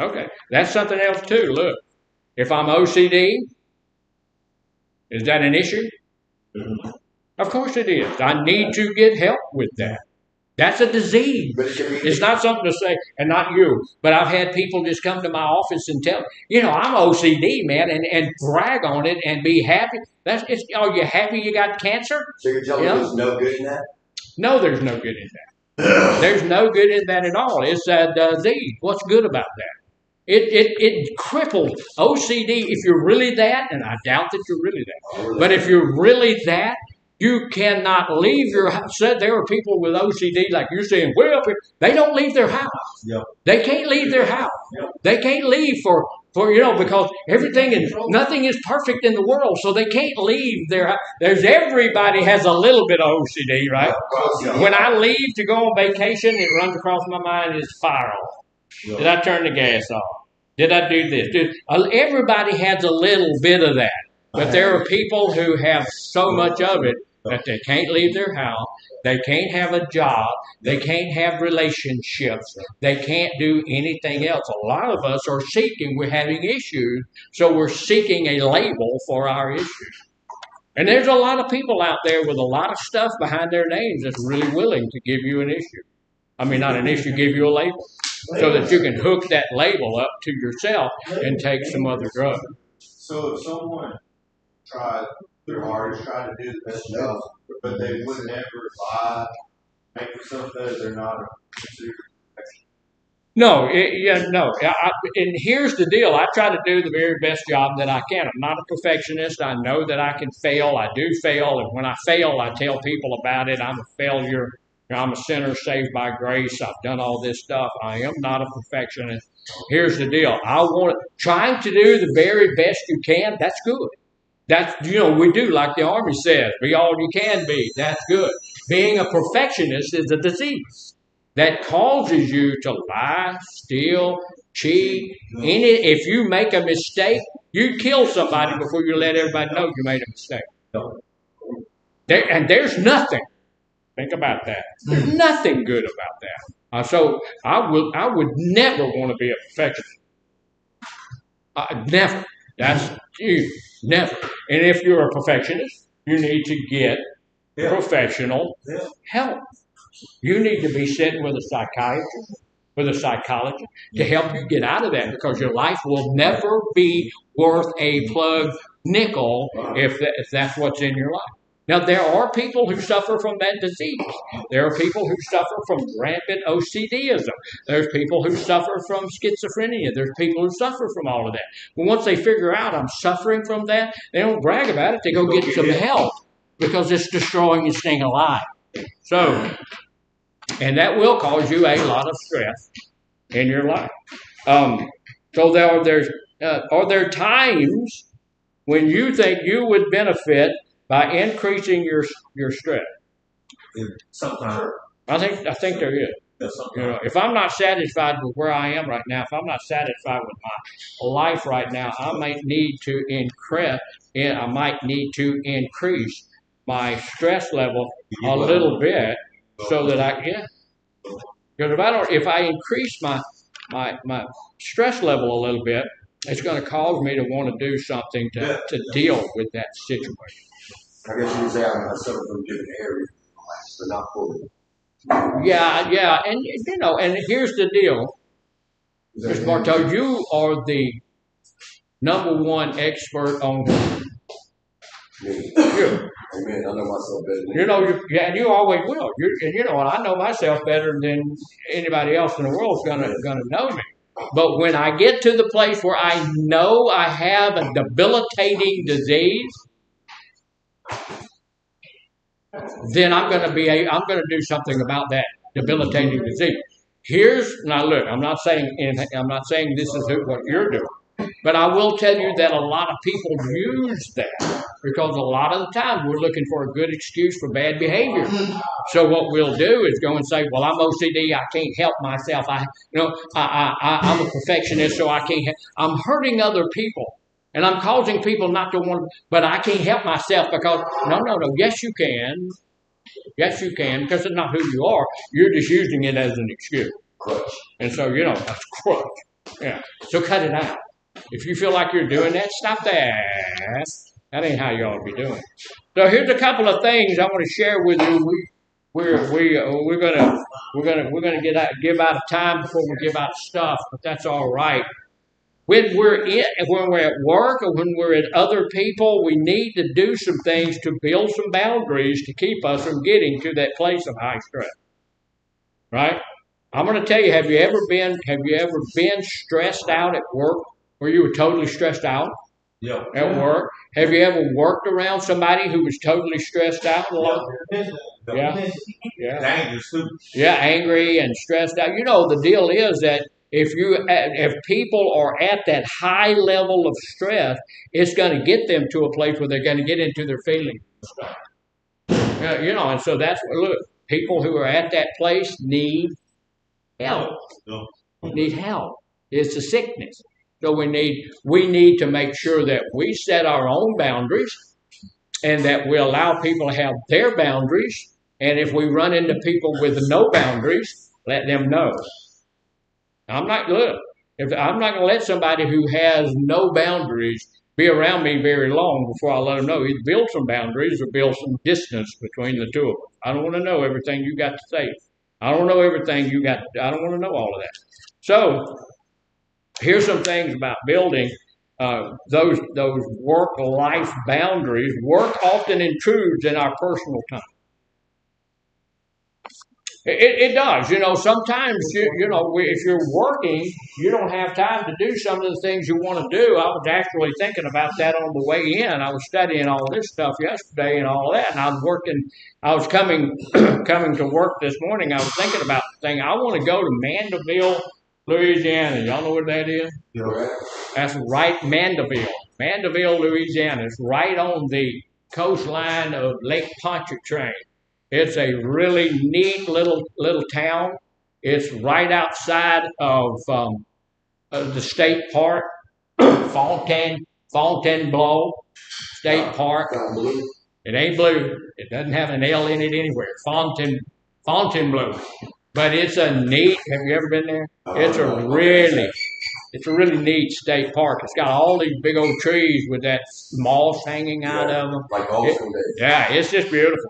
Okay. That's something else too. Look, if I'm OCD, is that an issue? Mm-hmm. Of course it is. I need to get help with that. That's a disease. It's not something to say, and not you, but I've had people just come to my office and tell me, I'm OCD, man, and brag on it and be happy. Are you happy you got cancer? So you're telling me there's no good in that? No, there's no good in that. There's no good in that at all. It's a disease. What's good about that? It cripples OCD. If you're really that, and I doubt that you're really that, but if you're really that, you cannot leave your house. There are people with OCD, like you're saying, way up here. They don't leave their house. Yep. They can't leave their house. Yep. They can't leave for because nothing is perfect in the world, so they can't leave their house. Everybody has a little bit of OCD, right? Yep. When I leave to go on vacation, it runs across my mind is fire off. Yep. Did I turn the gas off? Did I do this? Everybody has a little bit of that. But there are people who have so much of it that they can't leave their house, they can't have a job, they can't have relationships, they can't do anything else. A lot of us are we're having issues, so we're seeking a label for our issues. And there's a lot of people out there with a lot of stuff behind their names that's really willing to give you an issue. I mean, not an issue, give you a label. So that you can hook that label up to yourself and take some other drug. So if someone tried their hardest, try to do the best job, but they would never lie, make themselves better. They're not considered. No, and here's the deal. I try to do the very best job that I can. I'm not a perfectionist. I know that I can fail. I do fail. And when I fail, I tell people about it. I'm a failure. I'm a sinner saved by grace. I've done all this stuff. I am not a perfectionist. Here's the deal. Trying to do the very best you can, that's good. That's, we do, like the Army says, be all you can be. That's good. Being a perfectionist is a disease that causes you to lie, steal, cheat. If you make a mistake, you kill somebody before you let everybody know you made a mistake. And there's nothing. Think about that. There's nothing good about that. So I would never want to be a perfectionist. Never. That's you. Never. And if you're a perfectionist, you need to get professional help. You need to be sitting with a psychiatrist, with a psychologist to help you get out of that, because your life will never be worth a plug nickel if that's what's in your life. Now, there are people who suffer from that disease. There are people who suffer from rampant OCDism. There's people who suffer from schizophrenia. There's people who suffer from all of that. But once they figure out I'm suffering from that, they don't brag about it. They go get some help, because it's destroying you staying alive. So, and that will cause you a lot of stress in your life. So are there times when you think you would benefit by increasing your stress? Sometimes. I think there is. If I'm not satisfied with where I am right now, if I'm not satisfied with my life right now, I might need to increase my stress level a little bit, so that because if I increase my stress level a little bit, it's going to cause me to want to do something to deal with that situation. I guess you can say I suffer from different areas, but not fully. Yeah, and here's the deal, Mr. Bartow, you are the number one expert on this. You. Amen. I know myself better. And you always will. And I know myself better than anybody else in the world is gonna know me. But when I get to the place where I know I have a debilitating disease, then I'm gonna do something about that debilitating disease. Now look, I'm not saying this is what you're doing. But I will tell you that a lot of people use that, because a lot of the time we're looking for a good excuse for bad behavior. So what we'll do is go and say, well, I'm OCD, I can't help myself. I'm a perfectionist, so I can't I'm hurting other people. And I'm causing people not to want, but I can't help myself because, no. Yes, you can. Yes, you can, because it's not who you are. You're just using it as an excuse. Crutch. And so, that's crutch. Yeah. So cut it out. If you feel like you're doing that, stop that. That ain't how you ought to be doing. So here's a couple of things I want to share with you. We're gonna give out of time before we give out stuff, but that's all right. When we're at work or when we're at other people, we need to do some things to build some boundaries to keep us from getting to that place of high stress. Right? I'm going to tell you, have you ever been stressed out at work, where you were totally stressed out at work? Have you ever worked around somebody who was totally stressed out? Yeah. Dangerous too. Yeah, angry and stressed out. The deal is that if people are at that high level of stress, it's going to get them to a place where they're going to get into their feelings. And so that's look. People who are at that place need help. Need help. It's a sickness. So we need to make sure that we set our own boundaries, and that we allow people to have their boundaries. And if we run into people with no boundaries, let them know. I'm not going to let somebody who has no boundaries be around me very long before I let them know. Either build some boundaries or build some distance between the two of us. I don't want to know everything you got to say. I don't know everything you got. I don't want to know all of that. So here's some things about building those work-life boundaries. Work often intrudes in our personal time. It does. Sometimes, if you're working, you don't have time to do some of the things you want to do. I was actually thinking about that on the way in. I was studying all this stuff yesterday and all that, and I was coming coming to work this morning. I was thinking about the thing. I want to go to Mandeville, Louisiana. Y'all know where that is? Yeah. That's right, Mandeville, Louisiana. It's right on the coastline of Lake Pontchartrain. It's a really neat little town. It's right outside of the state park, Fontainebleau State Park. It ain't blue. It doesn't have an L in it anywhere. Fontainebleau. But it's a neat. Have you ever been there? It's a really neat state park. It's got all these big old trees with that moss hanging out of them. Like all yeah, it's just beautiful.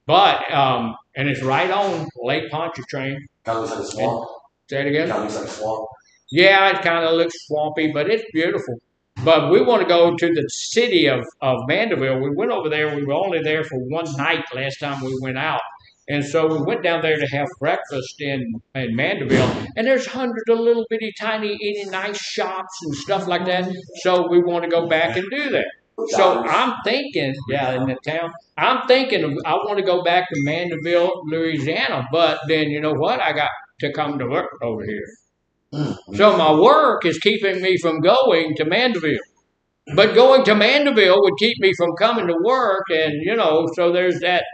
But and it's right on Lake Pontchartrain. Kind of looks like a swamp. Say it again. Kind of looks like a swamp. Yeah, it kind of looks swampy, but it's beautiful. But we want to go to the city of Mandeville. We went over there. We were only there for one night last time we went out. And so we went down there to have breakfast in Mandeville. And there's hundreds of little bitty tiny itty nice shops and stuff like that. So we want to go back and do that. So I'm thinking, in the town, I want to go back to Mandeville, Louisiana. But then you know what? I got to come to work over here. So my work is keeping me from going to Mandeville. But going to Mandeville would keep me from coming to work. And, so there's that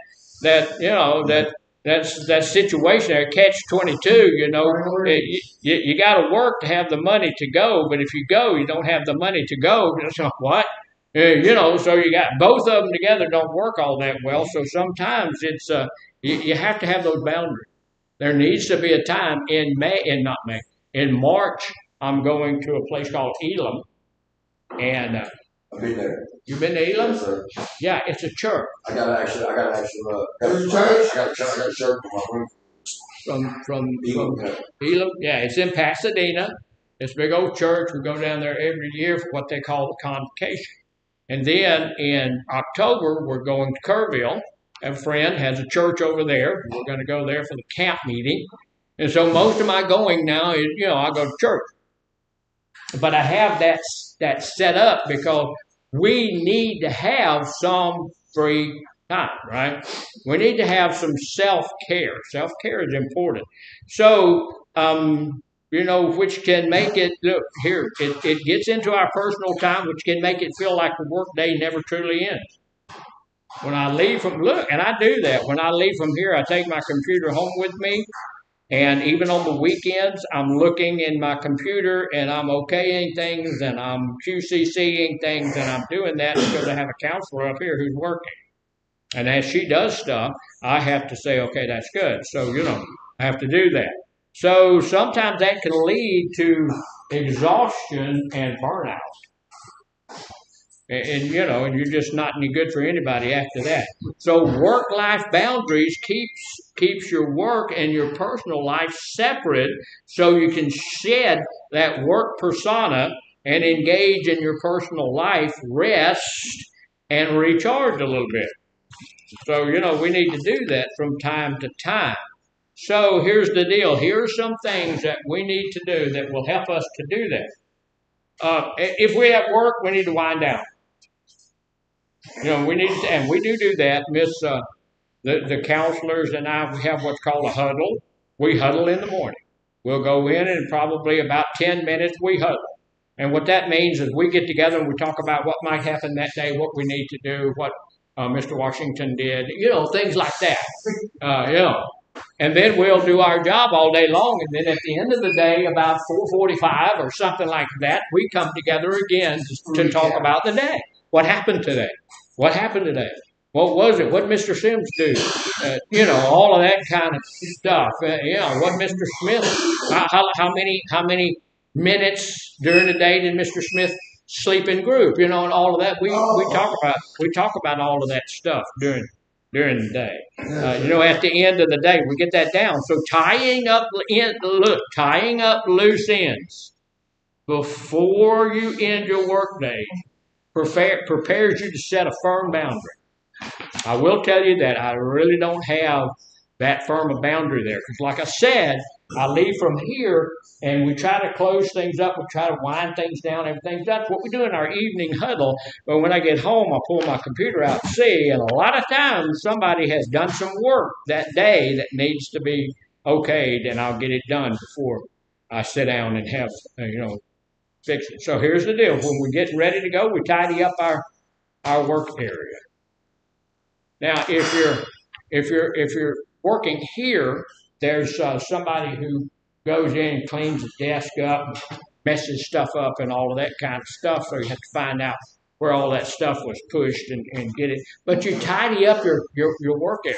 situation there, catch-22, you got to work to have the money to go. But if you go, you don't have the money to go. So what? So you got both of them together don't work all that well. So sometimes it's you have to have those boundaries. There needs to be a time in March. I'm going to a place called Elam, and I've been there. You've been to Elam? Yes, sir. Yeah, it's a church. I got a church for my room. From Elam. Yeah, it's in Pasadena. It's a big old church. We go down there every year for what they call the convocation. And then in October, we're going to Kerrville. A friend has a church over there. We're going to go there for the camp meeting. And so most of my going now is, I go to church. But I have that set up because we need to have some free time, right? We need to have some self-care. Self-care is important. So, which can make it, look, here, it gets into our personal time, which can make it feel like the workday never truly ends. When I leave and I do that. When I leave from here, I take my computer home with me. And even on the weekends, I'm looking in my computer and I'm okaying things and I'm QCCing things and I'm doing that because I have a counselor up here who's working. And as she does stuff, I have to say, okay, that's good. So, I have to do that. So sometimes that can lead to exhaustion and burnout. And you're just not any good for anybody after that. So work-life boundaries keeps your work and your personal life separate so you can shed that work persona and engage in your personal life, rest, and recharge a little bit. So, we need to do that from time to time. So here's the deal. Here are some things that we need to do that will help us to do that. If we're at work, we need to wind down. We need to, and we do that. The counselors and I, we have what's called a huddle. We huddle in the morning. We'll go in and probably about 10 minutes we huddle. And what that means is we get together and we talk about what might happen that day, what we need to do, what Mr. Washington did, things like that. And then we'll do our job all day long. And then at the end of the day, about 4:45 or something like that, we come together again to talk about the day. What happened today? What happened today? What was it? What did Mr. Sims do? All of that kind of stuff. What Mr. Smith, how many minutes during the day did Mr. Smith sleep in group? And all of that. We talk about all of that stuff during the day. At the end of the day, we get that down. So tying up loose ends. before you end your workday prepares you to set a firm boundary. I will tell you that I really don't have that firm a boundary there because, like I said, I leave from here and we try to close things up. We try to wind things down. Everything. That's what we do in our evening huddle. But when I get home, I pull my computer out and see. And a lot of times, somebody has done some work that day that needs to be okayed, and I'll get it done before I sit down and have fix it. So here's the deal: when we get ready to go, we tidy up our work area. Now, if you're working here, there's somebody who goes in and cleans the desk up, messes stuff up, and all of that kind of stuff. So you have to find out where all that stuff was pushed and get it. But you tidy up your work area.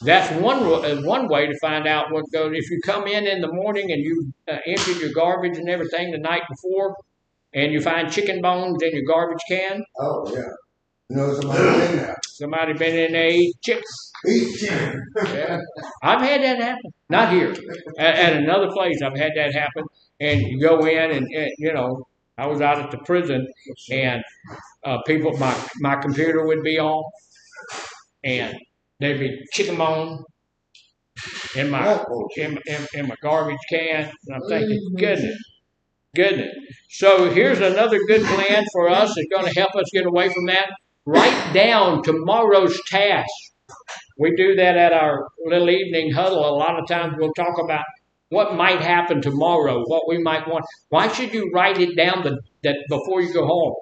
That's one way to find out what goes. If you come in the morning and you emptied your garbage and everything the night before, and you find chicken bones in your garbage can. Oh, yeah. You know, somebody been there. Somebody been in there eat chips. Eat chicken. Yeah. I've had that happen. Not here. At another place, I've had that happen. And you go in and I was out at the prison and people, my computer would be on and there'd be chicken bone in my garbage can. And I'm thinking, goodness. So here's another good plan for us. It's going to help us get away from that. Write down tomorrow's task. We do that at our little evening huddle. A lot of times we'll talk about what might happen tomorrow, what we might want. Why should you write it down that before you go home?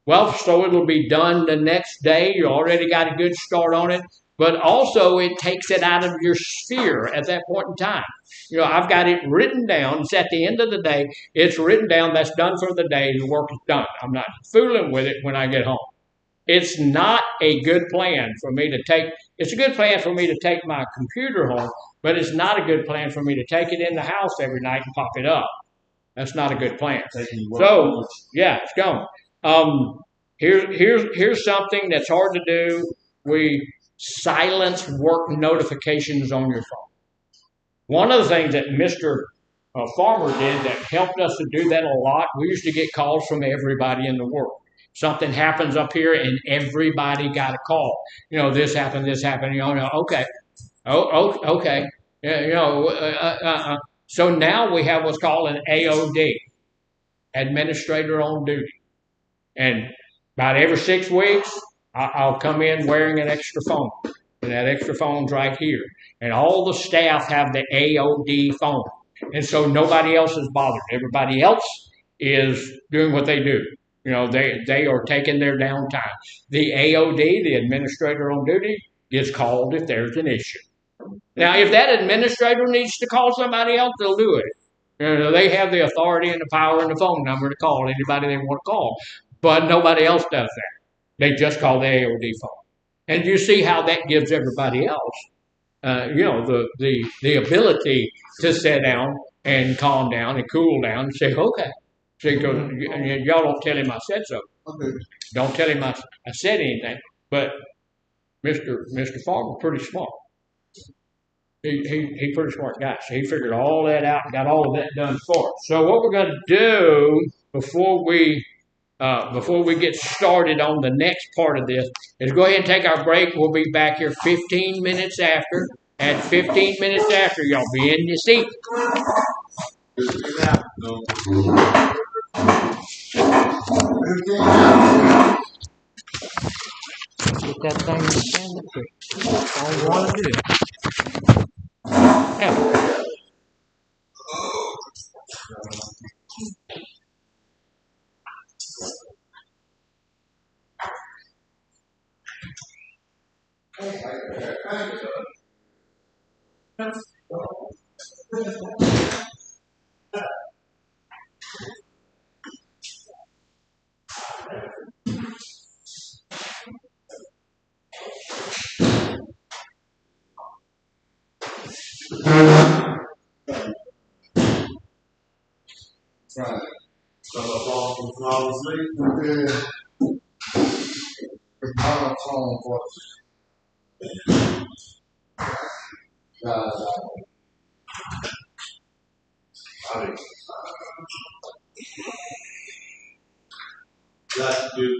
Well, so it'll be done the next day. You already got a good start on it. But also it takes it out of your sphere at that point in time. I've got it written down. It's at the end of the day. It's written down. That's done for the day. The work is done. I'm not fooling with it when I get home. It's not a good plan for me to take. It's a good plan for me to take my computer home, but it's not a good plan for me to take it in the house every night and pop it up. That's not a good plan. So, yeah, it's gone. Here's something that's hard to do. We silence work notifications on your phone. One of the things that Mr. Farmer did that helped us to do that a lot, we used to get calls from everybody in the world. Something happens up here and everybody got a call. This happened. Okay. Okay. So now we have what's called an AOD, Administrator on Duty. And about every 6 weeks, I'll come in wearing an extra phone. And that extra phone's right here. And all the staff have the AOD phone. And so nobody else is bothered. Everybody else is doing what they do. They are taking their downtime. The AOD, the Administrator on Duty, gets called if there's an issue. Now, if that administrator needs to call somebody else, they'll do it. They have the authority and the power and the phone number to call anybody they want to call. But nobody else does that. They just call the AOD phone. And you see how that gives everybody else, the ability to sit down and calm down and cool down and say, okay. See, because y'all don't tell him I said so. Okay. Don't tell him I said anything. But Mr. Farmer, pretty smart. He pretty smart guy. So he figured all that out and got all of that done for us. So what we're going to do before we get started on the next part of this is go ahead and take our break. We'll be back here 15 minutes after. At 15 minutes after, y'all be in your seat. Get that thing in the stand up quick. That's all you want to do. Yeah. Right. So the ball can fall asleep. Yeah. It's not a phone for I think That's good.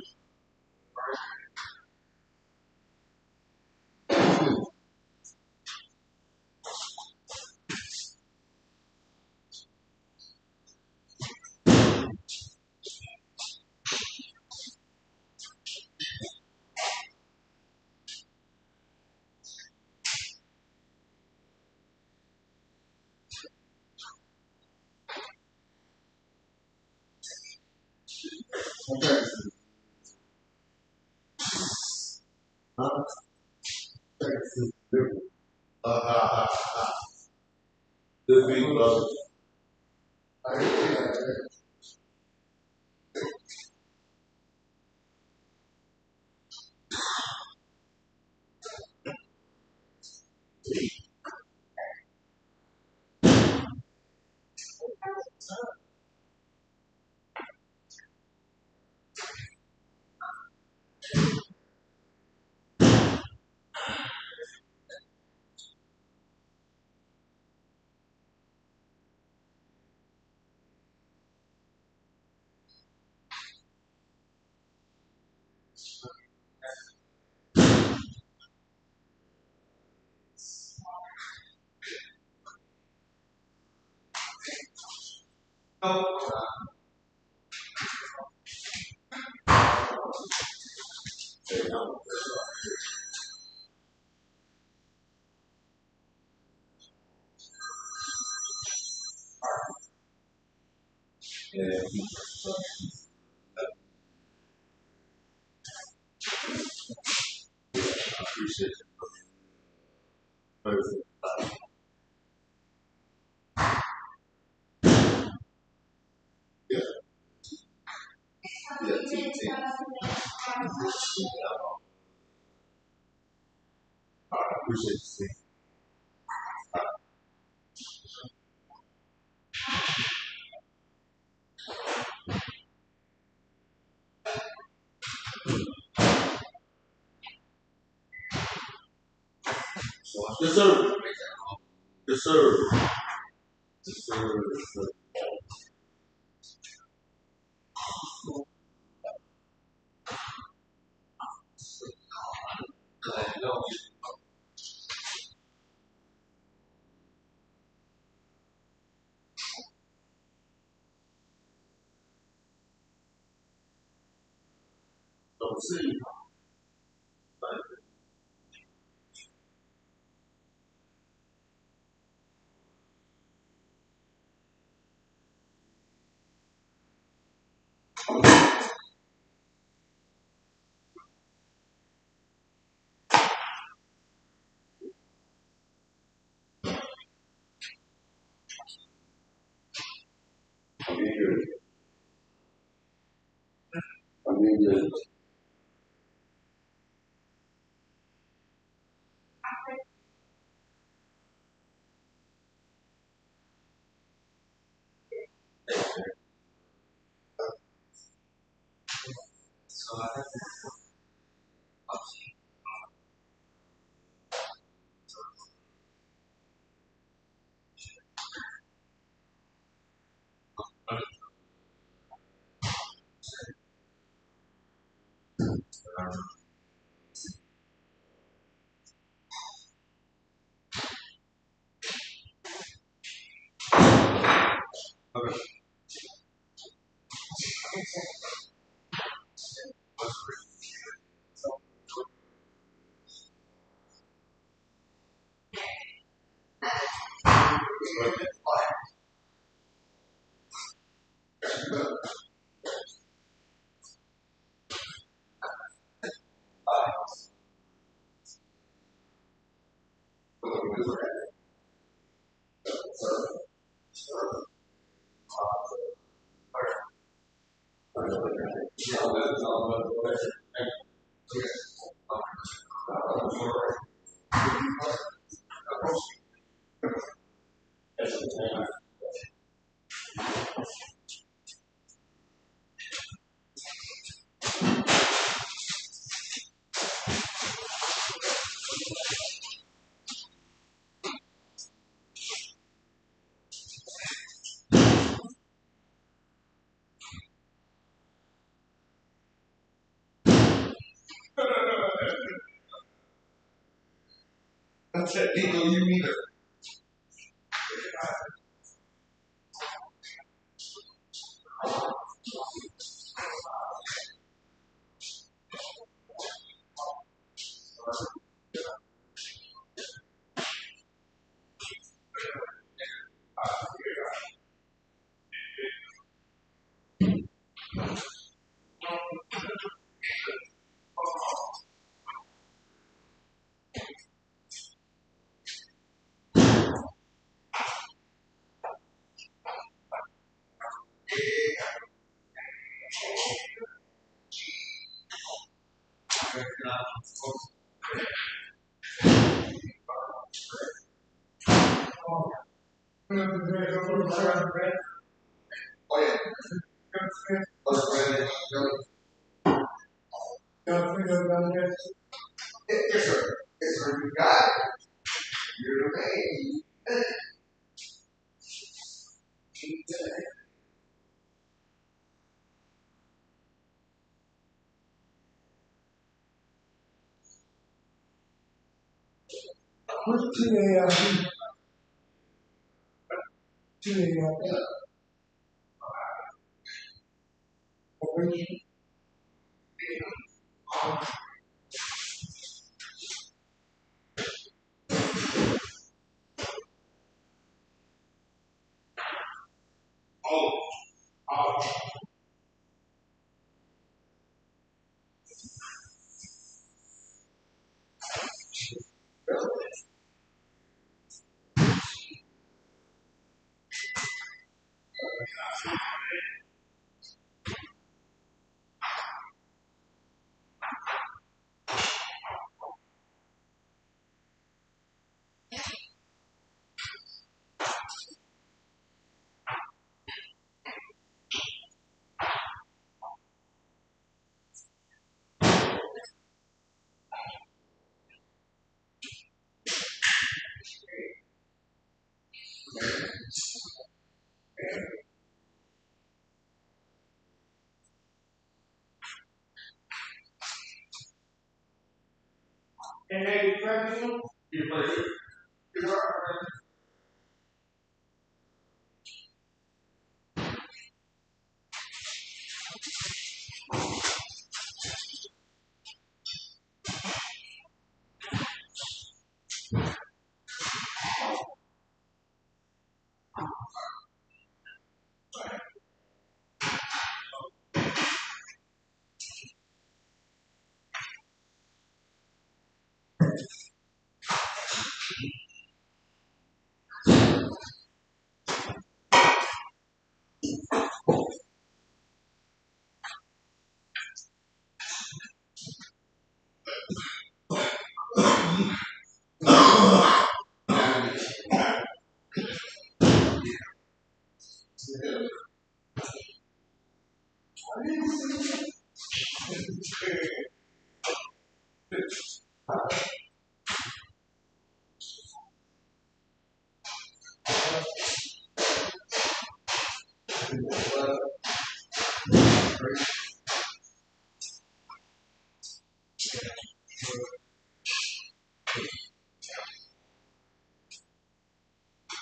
Okay. Huh? This week, brother. Yeah. I appreciate it. Perfect. Yeah. Yeah, team. I appreciate you, Steve. Yes, sir. Yes, sir. Yes, sir. Yes, sir. Don't see. I'm being good. I'm being good. You either. Oh yeah. Yes, sir. Yes, sir. You got it. You're the man. And maybe president, you play it.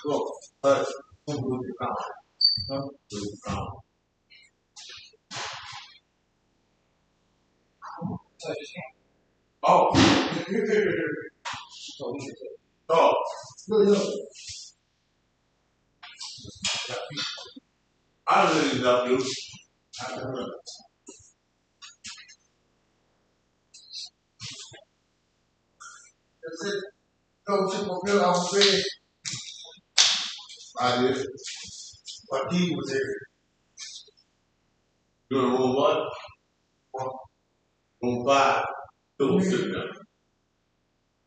Look, but who will be found? Who will be found? Oh. Oh. I don't really love you. That's it. Go to my bill, I'm ready. I did. But he was there. Doing room what? Room 5. Don't sit down.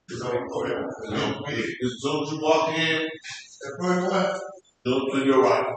As soon as you walk in, look to your right.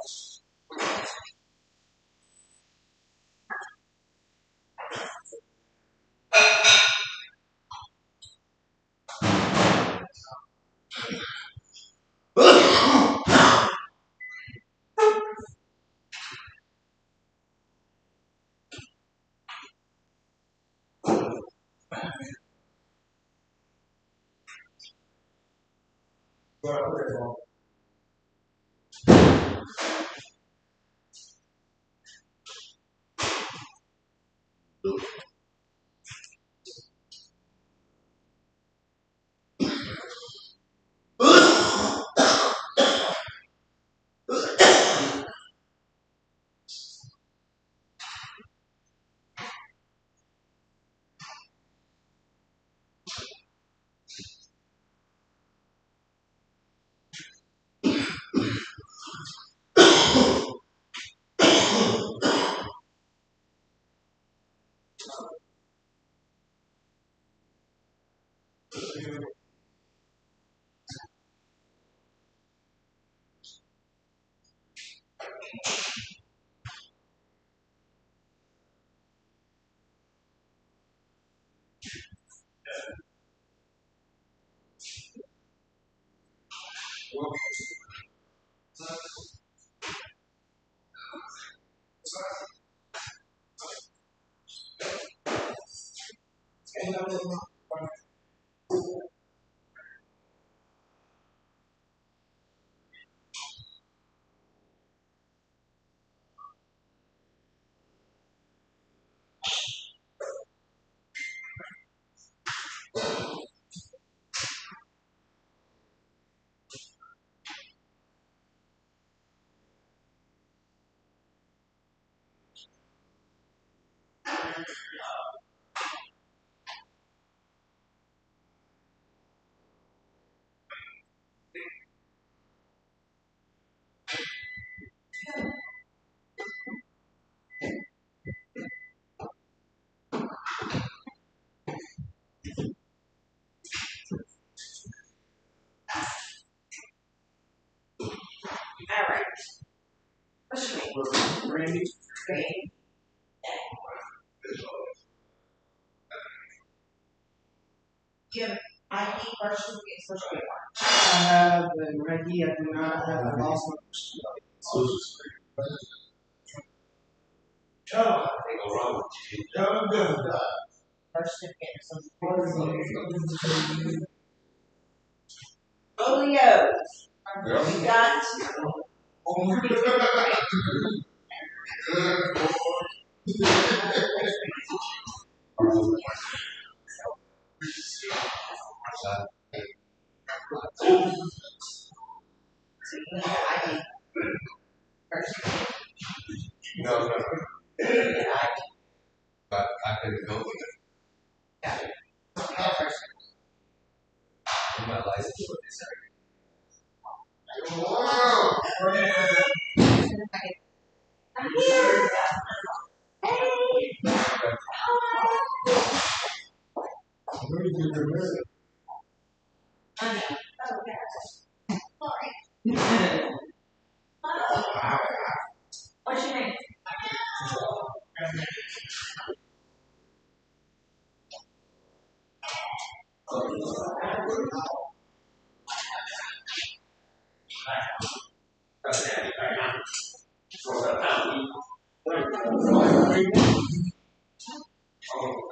Alright. What's your name? Randy. Randy. You have ID, birth certificate, social security card. I have an ID, I do not have a lost one. Birth certificate, social security. Folios. We got. So you need ID. Birth certificate. No, no. ID. But I couldn't go with it. Got it. Birth certificate. My license was I'm here. Hey. Where did you remember? I know. Oh, sorry. What's your name?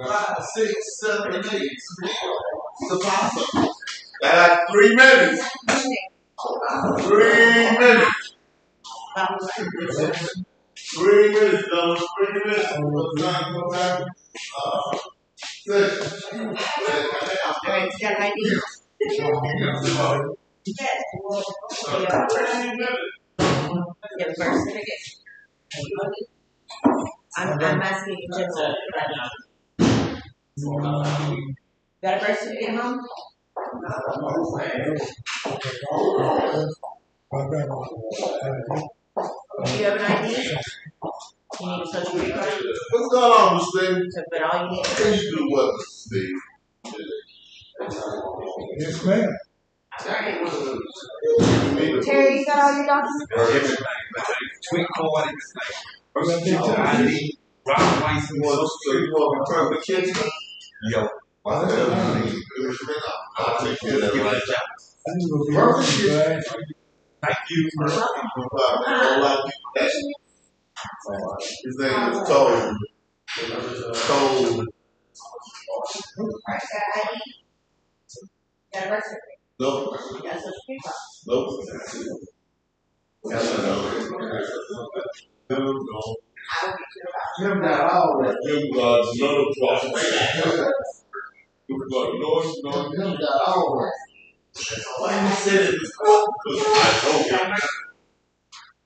Five, 6, 7, 8. It's a possum. I got 3 minutes. What's your name? 3 minutes. 3 minutes, though. 3 minutes. What time? What time? 6. Alright, you got an ID? Yes. You have a birth certificate. I'm asking you general. Got a birth certificate, Mom? Do you have an ID? You need a social security card? What's going on, Miss Steve? So, but all you need is. Can you do what, Steve? Yes, ma'am. Terry, you got all your documents? Tweet card, ID, driver's license, social security. You want to turn the kitchen? Yo. I'll take care of that right Thank you. His name is Toad. Toad. Alright, got ID? Got a birth certificate? Nope. Got a social security card? Nope. I will get you about Him got all that. Him got another problem. Him got all that. Why you said it? Because I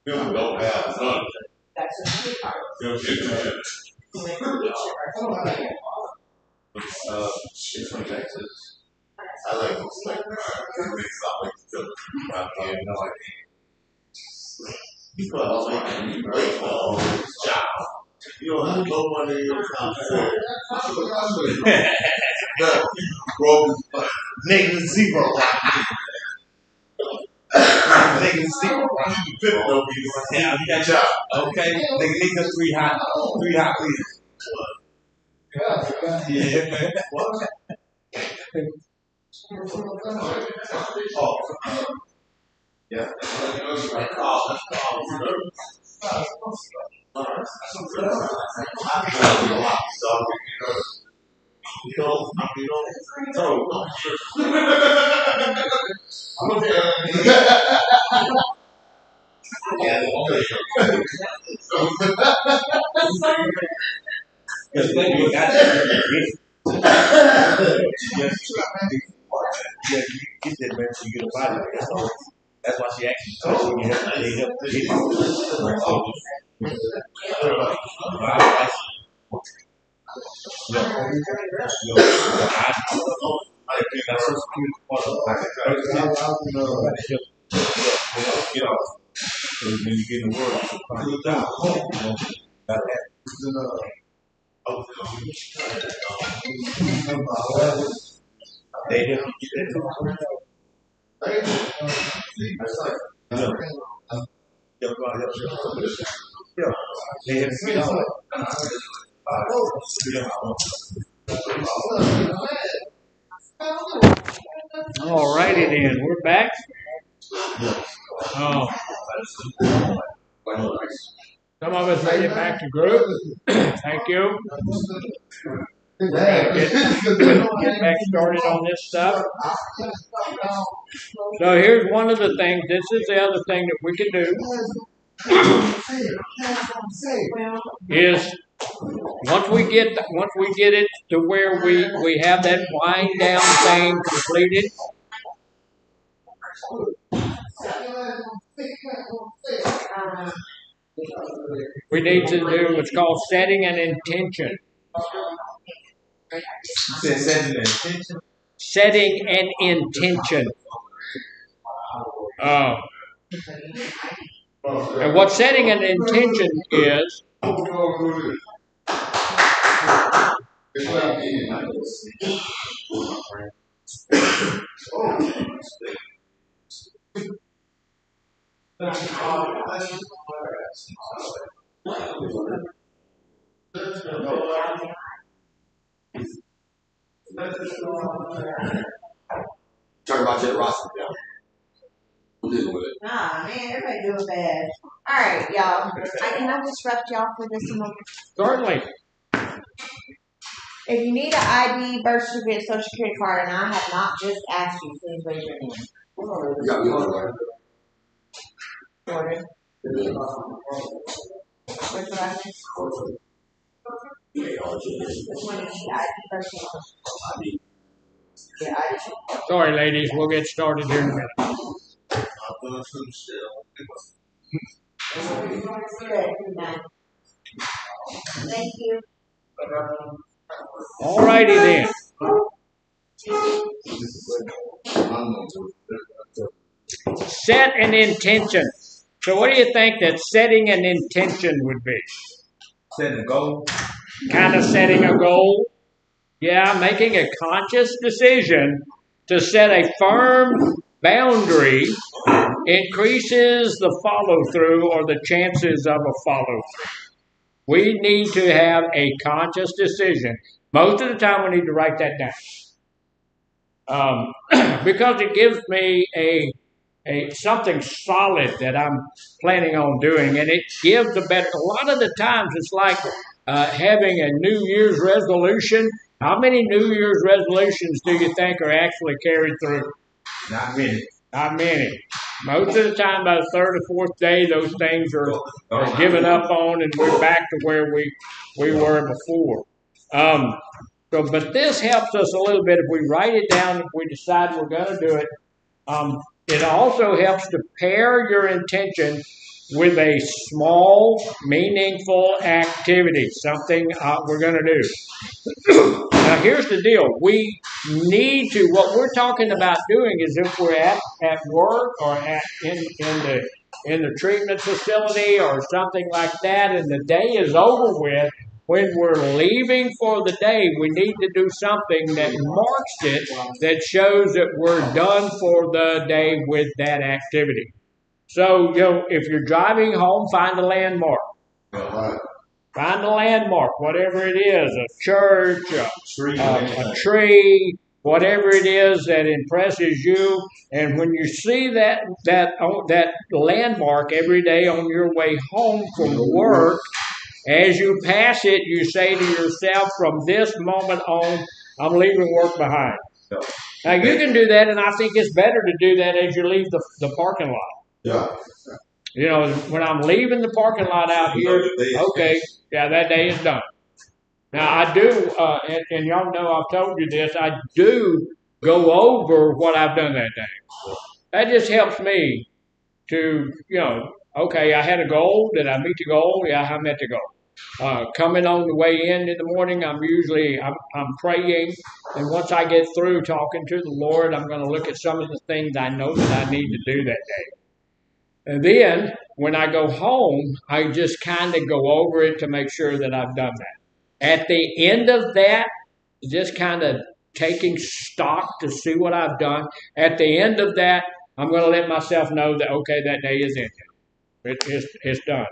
know him don't have none. That's a sweetheart. Him internet. She's from Texas. I like him like I have no idea. You probably you wait for all this job. You don't have no money in your account. Broke his butt. Negative zero. Negative zero. You can don't be yeah, you got job. Okay. Nigga need the three hot leaders. Yeah. What? Oh. Yeah. Get that man so you get a body. That's why she actually told you you have to get so when you get in the world, you find out. They didn't get it. All righty then, we're back. Oh. Some of us made it back to group. Thank you. Get back started on this stuff. So here's one of the things. This is the other thing that we can do. Is once we get it to where we have that wind down thing completed. We need to do what's called setting an intention. Setting an intention. And what setting an intention is. Talk about generosity now. I'm dealing with it. Nah, man, everybody doing bad. All right, y'all. Can I disrupt y'all for this a moment? Certainly. If you need an ID, birth certificate, social security card, and I have not just asked you, please raise your hand. You got me on the way. Jordan. What's the last name? Which one is the ID, birth certificate? Yeah, ID. Sorry, ladies. We'll get started here in a minute. Thank you. All righty then. Set an intention. So what do you think that setting an intention would be? Setting a goal. Kind of setting a goal. Yeah, making a conscious decision to set a firm boundary increases the follow-through or the chances of a follow-through. We need to have a conscious decision. Most of the time we need to write that down. Because it gives me a something solid that I'm planning on doing, and it gives a lot of the times it's like having a New Year's resolution. How many New Year's resolutions do you think are actually carried through? Not many. Not many. Most of the time, by the third or fourth day, those things are given up on, and we're back to where we were before. But this helps us a little bit if we write it down. If we decide we're going to do it, it also helps to pair your intention with a small, meaningful activity, something we're going to do. Now, here's the deal. We need to, what we're talking about doing is if we're at work or in the treatment facility or something like that, and the day is over with, when we're leaving for the day, we need to do something that marks it, that shows that we're done for the day with that activity. So, if you're driving home, find a landmark. Find a landmark, whatever it is, a church, a tree, whatever it is that impresses you. And when you see that landmark every day on your way home from work, as you pass it, you say to yourself, from this moment on, I'm leaving work behind. Now, you can do that, and I think it's better to do that as you leave the parking lot. Yeah. When I'm leaving the parking lot out here, okay, yeah, that day is done. Now, I do, and y'all know I've told you this, I do go over what I've done that day. That just helps me to, okay, I had a goal. Did I meet the goal? Yeah, I met the goal. Coming on the way in the morning, I'm praying, and once I get through talking to the Lord, I'm going to look at some of the things I know that I need to do that day. And then when I go home, I just kind of go over it to make sure that I've done that. At the end of that, just kind of taking stock to see what I've done. At the end of that, I'm going to let myself know that, okay, that day is ended. It's done.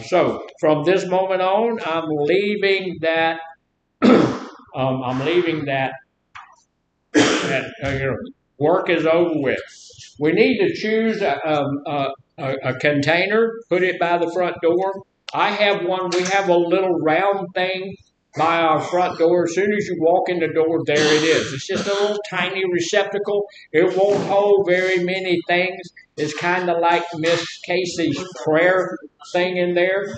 So from this moment on, I'm leaving that. Work is over with. We need to choose a container, put it by the front door. I have one. We have a little round thing by our front door. As soon as you walk in the door, there it is. It's just a little tiny receptacle. It won't hold very many things. It's kind of like Miss Casey's prayer thing in there.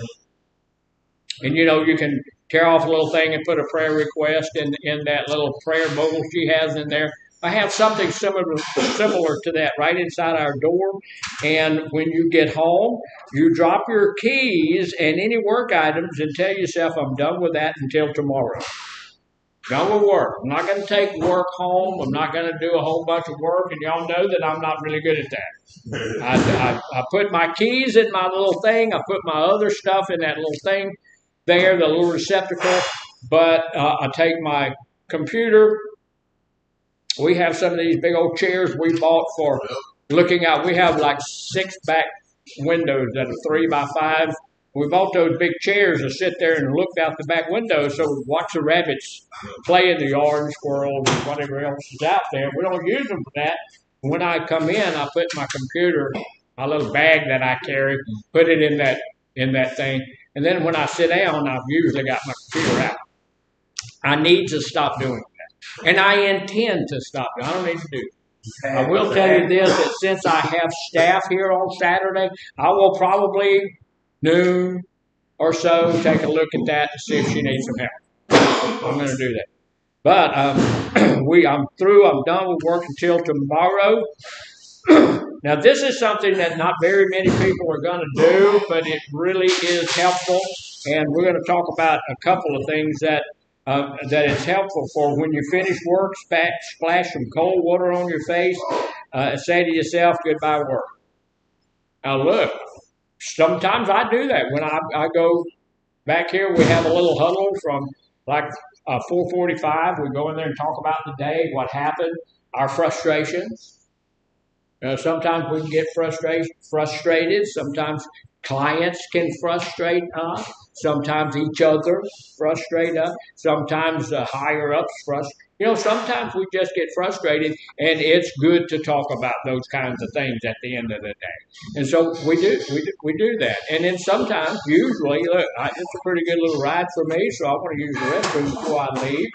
And you can tear off a little thing and put a prayer request in that little prayer bowl she has in there. I have something similar to that right inside our door. And when you get home, you drop your keys and any work items and tell yourself, I'm done with that until tomorrow. Done with work. I'm not going to take work home. I'm not going to do a whole bunch of work. And y'all know that I'm not really good at that. I put my keys in my little thing. I put my other stuff in that little thing there, the little receptacle. But I take my computer. We have some of these big old chairs we bought for looking out. We have like 6 back windows that are 3 by 5. We bought those big chairs to sit there and look out the back window so we watch the rabbits play in the yard, squirrels, and whatever else is out there. We don't use them for that. When I come in, I put my computer, my little bag that I carry, put it in that thing. And then when I sit down, I've usually got my computer out. I need to stop doing that. And I intend to stop doing it. I don't need to do it. I will tell you this, that since I have staff here on Saturday, I will probably noon or so take a look at that to see if she needs some help. I'm going to do that. But I'm through. I'm done with work until tomorrow. Now, this is something that not very many people are going to do, but it really is helpful. And we're going to talk about a couple of things that it's helpful for. When you finish work, splash some cold water on your face. Say to yourself, goodbye work. Now, look, sometimes I do that. When I go back here, we have a little huddle from like 4:45. We go in there and talk about the day, what happened, our frustrations. Sometimes we can get frustrated. Sometimes clients can frustrate us. Sometimes each other frustrate us. Sometimes higher ups frustrate. Sometimes we just get frustrated, and it's good to talk about those kinds of things at the end of the day. And so we do that. And then sometimes, usually, look, it's a pretty good little ride for me, so I want to use the restroom before I leave.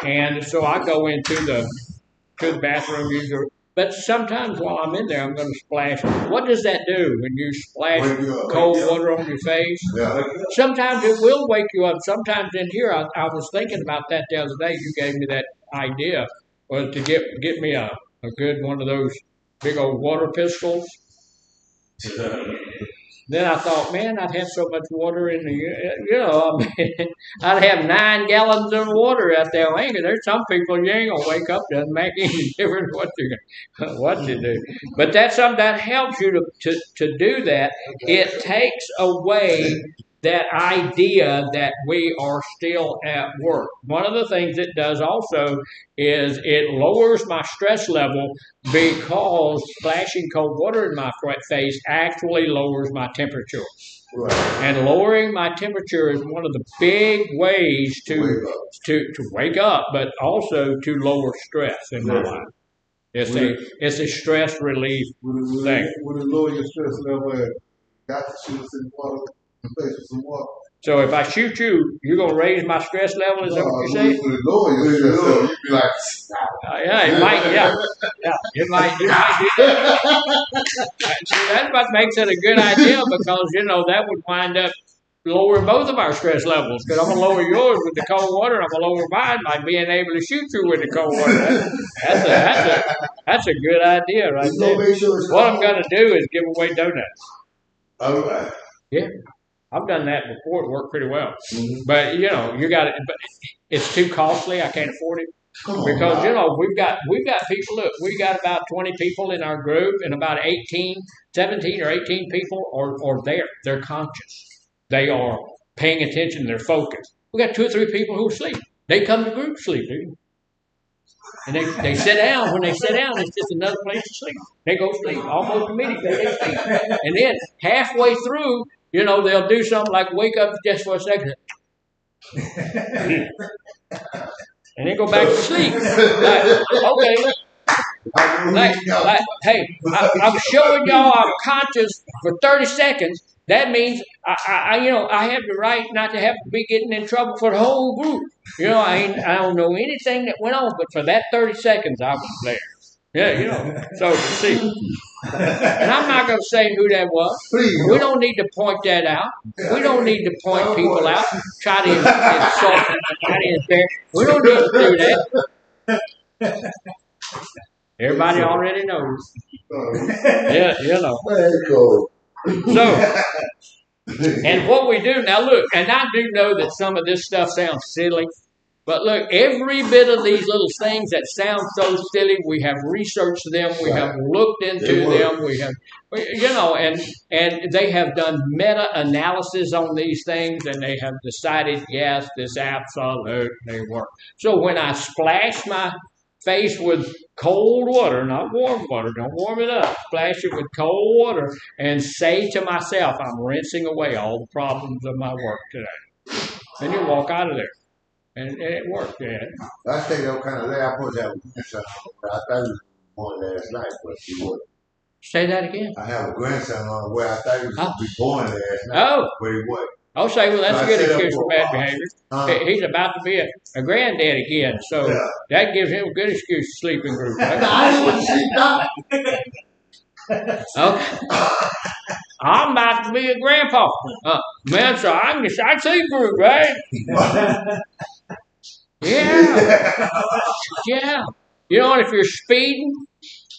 And so I go into the bathroom, use the But sometimes while I'm in there, I'm going to splash. What does that do when you splash cold water on your face? Yeah. Sometimes it will wake you up. Sometimes in here, I was thinking about that the other day. You gave me that idea, was to get me a good one of those big old water pistols. Then I thought, man, I'd have so much water in the, I mean, I'd have 9 gallons of water out there. There's some people you ain't gonna wake up, doesn't make any difference what you do. But that's something that helps you to do that. It takes away that idea that we are still at work. One of the things it does also is it lowers my stress level because splashing cold water in my face actually lowers my temperature. Right. And lowering my temperature is one of the big ways to wake up, but also to lower stress in my life. It's a stress relief thing. Would it lower your stress level? Got to shoot us in water, face with some water. So if I shoot you, you're gonna raise my stress level. Is that what you're saying? Would it lower your stress level? You'd be like, yeah, it might. Yeah, it might. It might do that. See, that's what makes it a good idea because that would wind up lowering both of our stress levels. Because I'm gonna lower yours with the cold water, and I'm gonna lower mine by being able to shoot you with the cold water. That's a good idea right there. What I'm gonna do is give away donuts. All right. Yeah. I've done that before. It worked pretty well. Mm-hmm. But you got it. But it's too costly. I can't afford it because we've got people. Look, we got about 20 people in our group, and about 17 or 18 people are there. They're conscious. They are paying attention. They're focused. We got 2 or 3 people who sleep. They come to group sleep, dude. And they sit down. When they sit down, it's just another place to sleep. They go sleep almost immediately. They sleep, and then halfway through. They'll do something like wake up just for a second. And then go back to sleep. Okay. Hey, I'm showing y'all I'm conscious for 30 seconds. That means I have the right not to have to be getting in trouble for the whole group. I don't know anything that went on, but for that 30 seconds I was there. Yeah, so see. And I'm not going to say who that was. We don't need to point that out. We don't need to point people out, try to insult them, try to embarrass. We don't need to do that. Everybody already knows. Yeah, So, and what we do, now look, and I do know that some of this stuff sounds silly, but look, every bit of these little things that sound so silly, we have researched them, we have looked into them, we have, and they have done meta-analysis on these things, and they have decided, yes, this absolutely works. So when I splash my face with cold water, not warm water, don't warm it up, splash it with cold water, and say to myself, I'm rinsing away all the problems of my work today. And you walk out of there. And it worked, yeah. I think that kind of late. I put that grandson on. I thought he was born last night, but he wasn't. Say that again. I have a grandson on where I thought he was going to be born last night. Oh. But he wasn't. I'll say, well, that's a good excuse for bad behavior. He's about to be a granddad again, so that gives him a good excuse to sleep in group. Right? I didn't want to sleep Okay. I'm about to be a grandpa. Man, so I see group, right? Yeah. Yeah. If you're speeding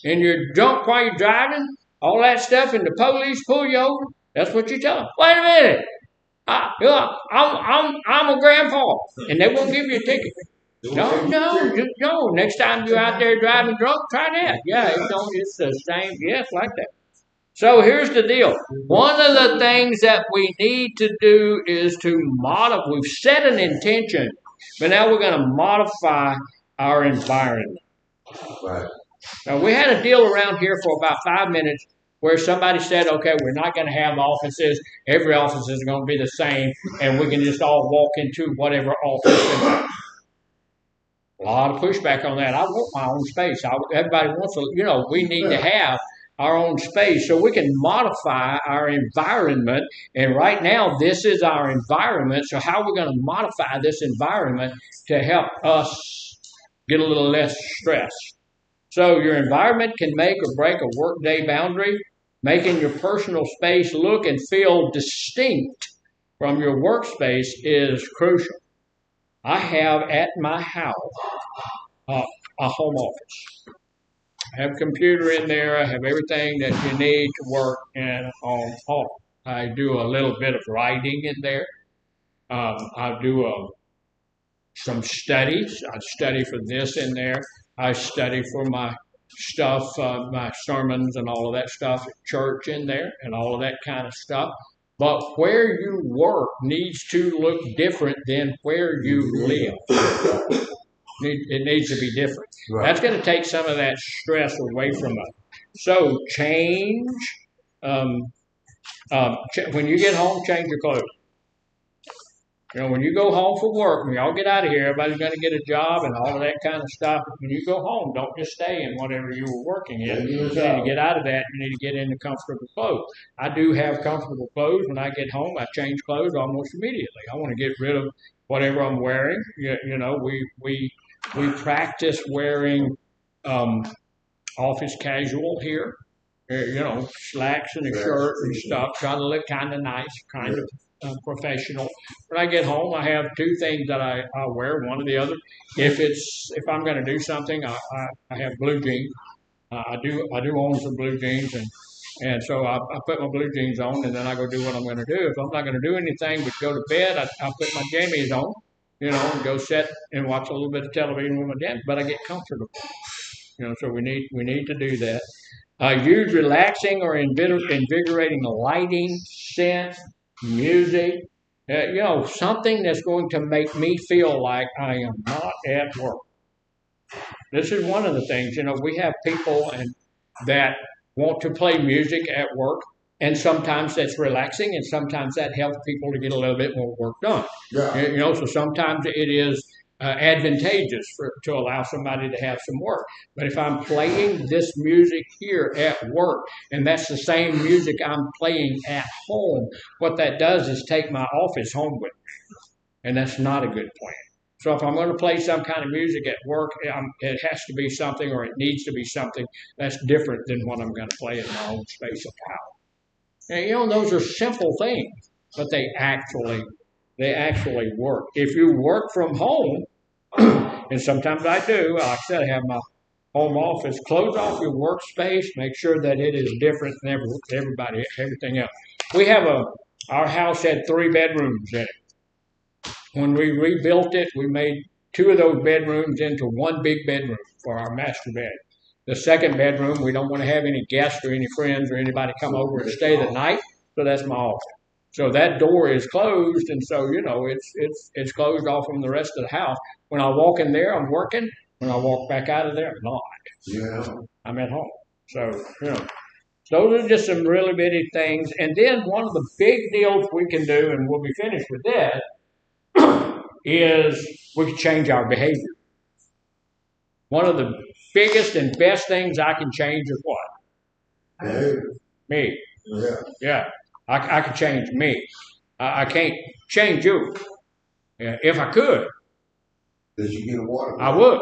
and you're drunk while you're driving, all that stuff, and the police pull you over, that's what you tell them. Wait a minute. I'm a grandpa, and they won't give you a ticket. No. Next time you're out there driving drunk, try that. Yeah, it's the same. Yes, like that. So here's the deal. One of the things that we need to do is to modify. We've set an intention, but now we're going to modify our environment. Right. Now, we had a deal around here for about 5 minutes where somebody said, okay, we're not going to have offices. Every office is going to be the same, and we can just all walk into whatever office. A lot of pushback on that. I want my own space. Everybody wants to, we need to have our own space so we can modify our environment. And right now, this is our environment. So how are we going to modify this environment to help us get a little less stress? So your environment can make or break a workday boundary. Making your personal space look and feel distinct from your workspace is crucial. I have at my house a home office. I have a computer in there. I have everything that you need to work in on home. I do a little bit of writing in there. I do some studies. I study for this in there. I study for my stuff, my sermons and all of that stuff at church in there and all of that kind of stuff. But where you work needs to look different than where you live. It needs to be different. Right. That's going to take some of that stress away from us. So change. When you get home, change your clothes. When you go home from work, when y'all get out of here, everybody's going to get a job and all of that kind of stuff. When you go home, don't just stay in whatever you were working in. You need to get out of that. You need to get into comfortable clothes. I do have comfortable clothes. When I get home, I change clothes almost immediately. I want to get rid of whatever I'm wearing. We practice wearing office casual here. Slacks and a shirt and stuff, trying to look kind of nice, kind of professional. When I get home, I have two things that I wear, one or the other. If I'm going to do something, I have blue jeans. I do own some blue jeans, and so I put my blue jeans on, and then I go do what I'm going to do. If I'm not going to do anything but go to bed, I put my jammies on, and go sit and watch a little bit of television with my jammies. But I get comfortable, so we need to do that. Use relaxing or invigorating lighting, scent, music, something that's going to make me feel like I am not at work. This is one of the things, we have people that want to play music at work, and sometimes that's relaxing, and sometimes that helps people to get a little bit more work done. Yeah. So sometimes it is advantageous to allow somebody to have some work. But if I'm playing this music here at work, and that's the same music I'm playing at home, what that does is take my office home with me. And that's not a good plan. So if I'm going to play some kind of music at work, it has to be something, or it needs to be something that's different than what I'm going to play in my own space of power. And those are simple things, but they actually work. If you work from home, and sometimes I do, like I said, I have my home office, close off your workspace, make sure that it is different than everything else. Our house had 3 bedrooms in it. When we rebuilt it, we made 2 of those bedrooms into one big bedroom for our master bed. The second bedroom, we don't want to have any guests or any friends or anybody come over and stay the night, so that's my office. So that door is closed, and so it's closed off from the rest of the house. When I walk in there, I'm working. When I walk back out of there, I'm not. Yeah. I'm at home. So those are just some really bitty things. And then one of the big deals we can do, and we'll be finished with that, is we can change our behavior. One of the biggest and best things I can change is what? Behavior. Me. Yeah. I can change me. I can't change you. If I could, I would.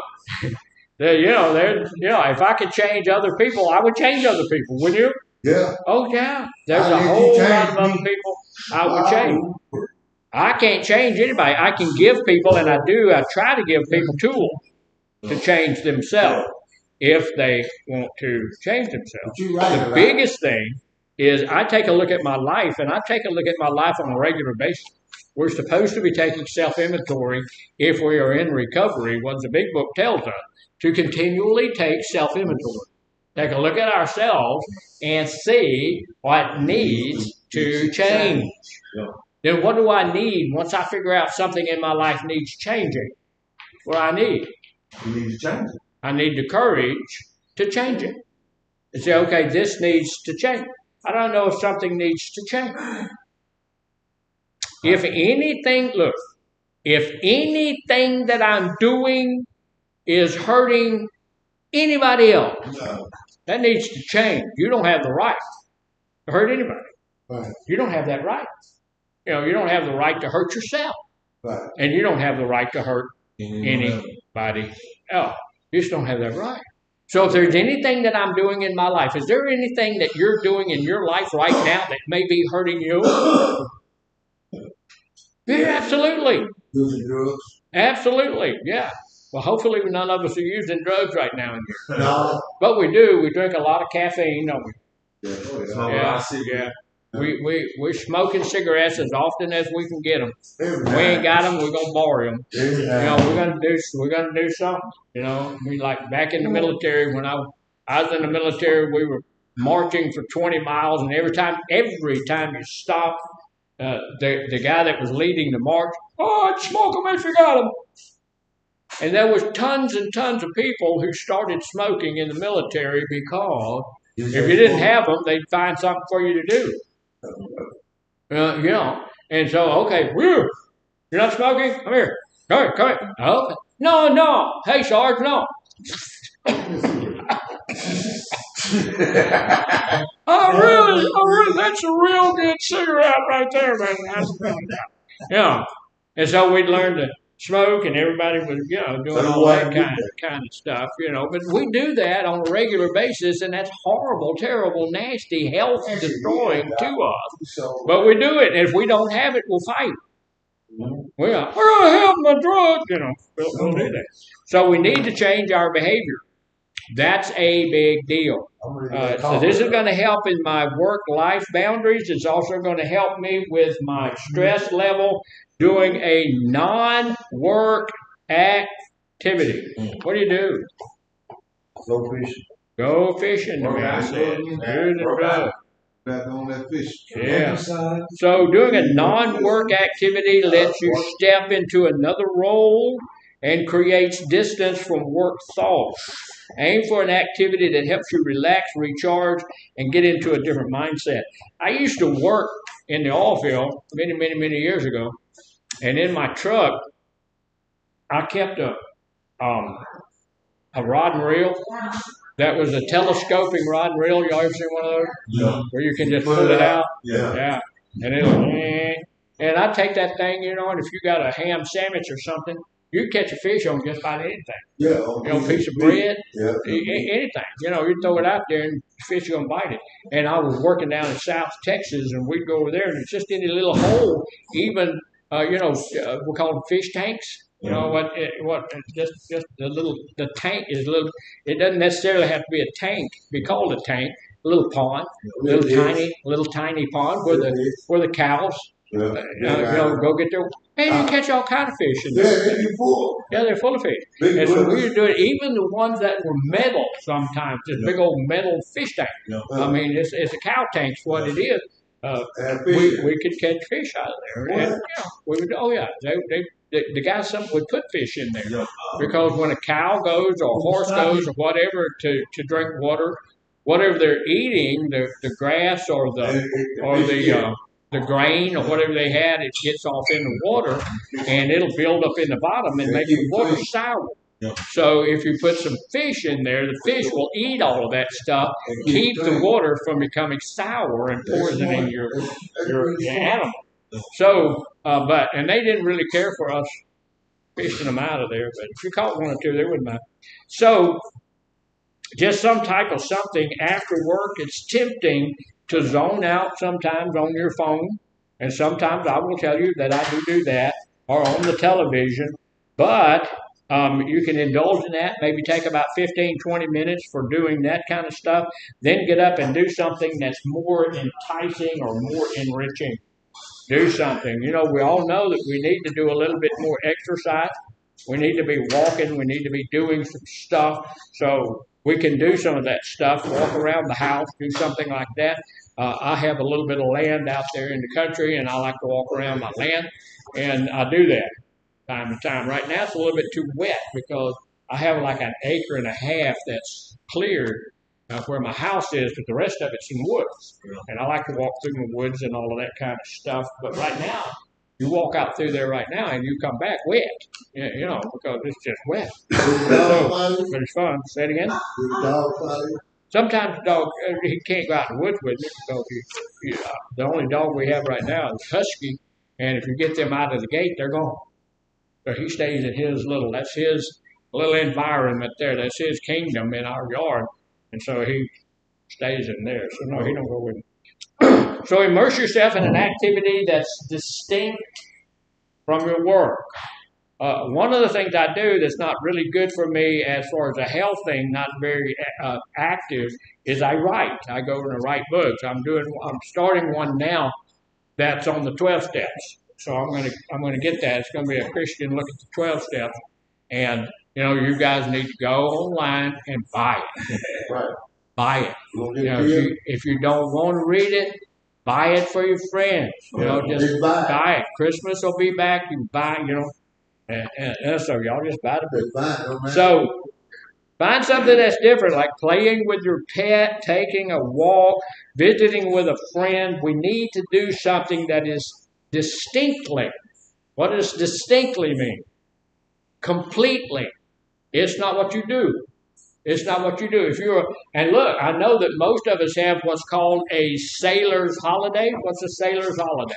If I could change other people, I would change other people, wouldn't you? Yeah. Oh, yeah. There's a whole lot of other people I would change. I can't change anybody. I can give people, and I do. I try to give people tools to change themselves if they want to change themselves. The biggest thing is I take a look at my life, and I take a look at my life on a regular basis. We're supposed to be taking self-inventory if we are in recovery, what the big book tells us, to continually take self-inventory. Take a look at ourselves and see what needs to change. Then what do I need once I figure out something in my life needs changing? What do I need? You need to change it. I need the courage to change it. And say, okay, this needs to change. I don't know if something needs to change. If anything that I'm doing is hurting anybody else, that needs to change. You don't have the right to hurt anybody. Right. You don't have that right. You don't have the right to hurt yourself. Right. And you don't have the right to hurt anybody else. You just don't have that right. So if there's anything that I'm doing in my life, is there anything that you're doing in your life right now that may be hurting you? Yeah, absolutely. Using drugs? Absolutely, yeah. Well, hopefully none of us are using drugs right now in here. No. But we do. We drink a lot of caffeine, don't we? Yeah. Yeah. We're smoking cigarettes as often as we can get them. We ain't got them. We're gonna borrow them. You know, we're gonna do something. You know, we like back in the military when I was in the military, we were marching for 20 miles, and every time you stop, the guy that was leading the march, oh, I'd smoke them if you got them. And there was tons and tons of people who started smoking in the military because if you didn't have them, they'd find something for you to do. You know, and so, okay, you're not smoking? Come here. Come here. Okay. No. Hey, Sarge, no. Oh, really, that's a real good cigarette right there, man. Yeah. And so we'd learn to smoke, and everybody was, doing all that kind of stuff, But we do that on a regular basis, and that's horrible, terrible, nasty, health destroying to us. But we do it, and if we don't have it, we'll fight. We're going to have my drugs, we'll do that. So we need to change our behavior. That's a big deal. So this is going to help in my work-life boundaries. It's also going to help me with my stress level doing a non-work activity. What do you do? Go fishing. Go fishing, the man said. Back on that fish. Yeah. So doing a non-work activity lets you step into another role and creates distance from work thoughts. Aim for an activity that helps you relax, recharge, and get into a different mindset. I used to work in the oil field many years ago, and in my truck, I kept a rod and reel. That was a telescoping rod and reel. Y'all ever seen one of those? Yeah. Where you can just pull it out? Yeah. And I take that thing, and if you got a ham sandwich or something, you can catch a fish on just about anything. Yeah. A piece of bread, yeah. Anything. You throw it out there and the fish are going to bite it. And I was working down in South Texas, and we'd go over there, and it's just any little hole, even, we call them fish tanks. Just the tank is little. It doesn't necessarily have to be a tank, be called a tank. A little pond, little tiny pond where the cows, go get their. And you catch all kind of fish in there. They're full of fish. And so we were doing even the ones that were metal sometimes, this big old metal fish tank. I mean, it's a cow tank's what it is. We could catch fish out of there. And, we would. Oh yeah, the guys would put fish in there because when a cow goes or a horse goes or whatever to drink water, whatever they're eating, the grass or the grain or whatever they had, it gets off in the water and it'll build up in the bottom and make the water sour. So if you put some fish in there, the fish will eat all of that stuff, keep the water from becoming sour and poisoning your animal. So, and they didn't really care for us fishing them out of there, but if you caught one or two, they wouldn't mind. So, just some type of something after work. It's tempting to zone out sometimes on your phone, and sometimes I will tell you that I do that, or on the television, but you can indulge in that, maybe take about 15, 20 minutes for doing that kind of stuff, then get up and do something that's more enticing or more enriching. Do something. We all know that we need to do a little bit more exercise. We need to be walking. We need to be doing some stuff. So we can do some of that stuff, walk around the house, do something like that. I have a little bit of land out there in the country, and I like to walk around my land, and I do that time to time. Right now it's a little bit too wet because I have like an acre and a half that's cleared where my house is, but the rest of it's in woods. And I like to walk through the woods and all of that kind of stuff. But right now, you walk out through there right now and you come back wet, because it's just wet. But it's fun. Say it again. Sometimes the dog, he can't go out in the woods with me because the only dog we have right now is Husky. And if you get them out of the gate, they're gone. So he stays in his that's his little environment there. That's his kingdom in our yard, and so he stays in there. So no, he don't go with it. So immerse yourself in an activity that's distinct from your work. One of the things I do that's not really good for me as far as a health thing, not very active, is I write. I go and I write books. I'm starting one now that's on the 12 steps. So I'm gonna get that. It's gonna be a Christian look at the 12 steps, and you guys need to go online and buy it. Right. Buy it. If you don't want to read it, buy it for your friends. Just buy it. Christmas will be back. You can buy. And so y'all just buy the book. So find something that's different, like playing with your pet, taking a walk, visiting with a friend. We need to do something that is distinctly. What does distinctly mean? Completely. It's not what you do. It's not what you do. And look, I know that most of us have what's called a sailor's holiday. What's a sailor's holiday?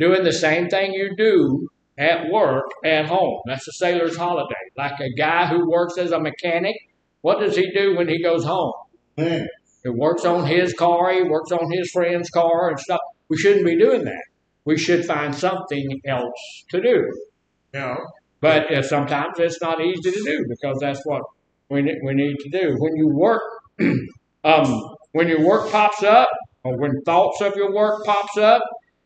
Doing the same thing you do at work, at home. That's a sailor's holiday. Like a guy who works as a mechanic, what does he do when he goes home? He works on his car, he works on his friend's car and stuff. We shouldn't be doing that. We should find something else to do. But sometimes it's not easy to do because that's what we need to do. When you work, when your work pops up, or when thoughts of your work pops up,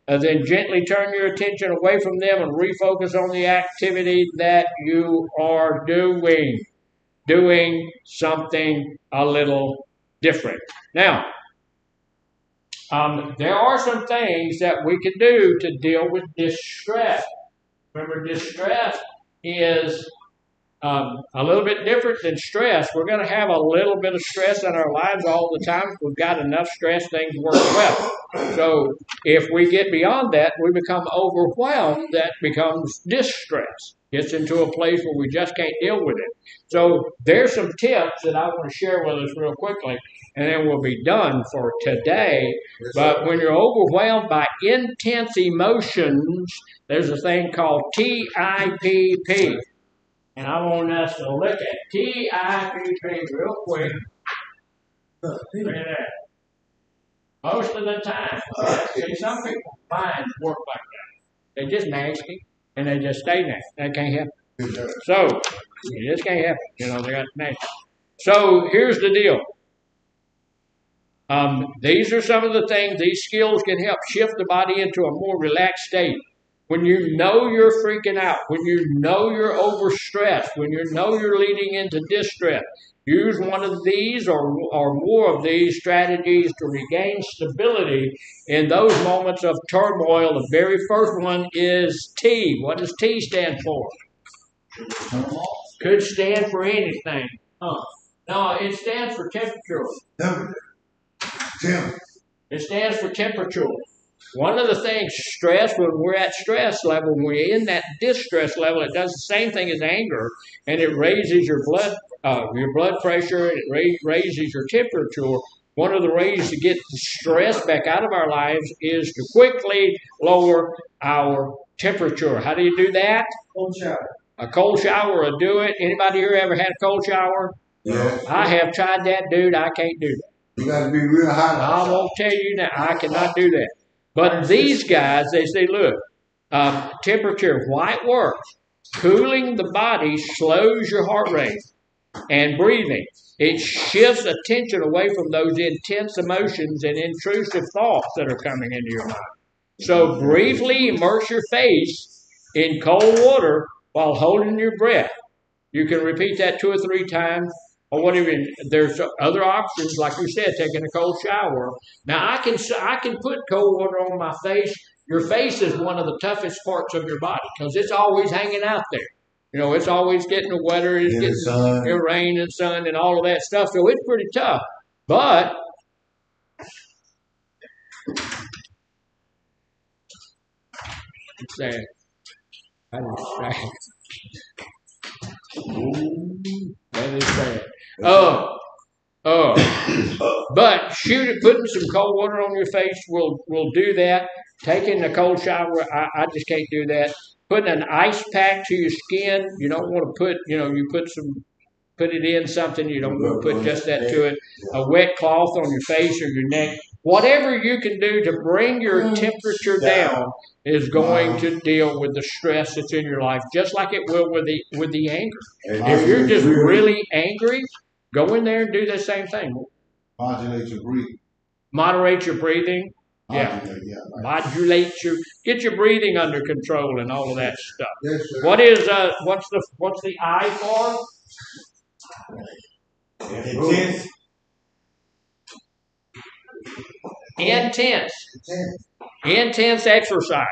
then gently turn your attention away from them and refocus on the activity that you are doing. Doing something a little different. Now, there are some things that we can do to deal with distress. Remember, distress is a little bit different than stress. We're going to have a little bit of stress in our lives all the time. If we've got enough stress, things work well. So if we get beyond that, we become overwhelmed. That becomes distress. Gets into a place where we just can't deal with it. So there's some tips that I want to share with us real quickly, and then we'll be done for today. But when you're overwhelmed by intense emotions, there's a thing called TIPP. And I want us to look at TIPP real quick. Look at that. Most of the time, see, some people's minds work like that. They're just nasty, and they just stay nasty. That can't happen. So, it just can't happen. They got nasty. So, here's the deal. These are some of the things, these skills can help shift the body into a more relaxed state. When you know you're freaking out, when you know you're overstressed, when you know you're leading into distress, use one of these or more of these strategies to regain stability in those moments of turmoil. The very first one is T. What does T stand for? Could stand for anything. No, it stands for temperature. It stands for temperature. One of the things, stress, when we're at stress level, when we're in that distress level, it does the same thing as anger, and it raises your blood pressure, and it raises your temperature. One of the ways to get the stress back out of our lives is to quickly lower our temperature. How do you do that? Cold shower. A cold shower will do it. Anybody here ever had a cold shower? Yeah. I have tried that, dude. I can't do that. You got to be real hot. I won't tell you now. I cannot do that. But these guys, they say, look, temperature, why it works. Cooling the body slows your heart rate and breathing. It shifts attention away from those intense emotions and intrusive thoughts that are coming into your mind. So briefly immerse your face in cold water while holding your breath. You can repeat that 2 or 3 times. Or whatever. There's other options, like you said, taking a cold shower. Now I can put cold water on my face. Your face is one of the toughest parts of your body because it's always hanging out there. It's always getting wetter, it's getting rain and sun and all of that stuff. So it's pretty tough. But it's sad. That is sad. But putting some cold water on your face will do that. Taking a cold shower, I just can't do that. putting an ice pack to your skin. You don't want to put, you put it in something. You don't want to put just that to it. A wet cloth on your face or your neck. Whatever you can do to bring your temperature down is going to deal with the stress that's in your life, just like it will with the anger. If you're just really angry, go in there and do the same thing. Modulate your breathing. Moderate your breathing. Modulate get your breathing under control and all of that stuff. Yes, sir. What's the I for? Intense. Intense exercise.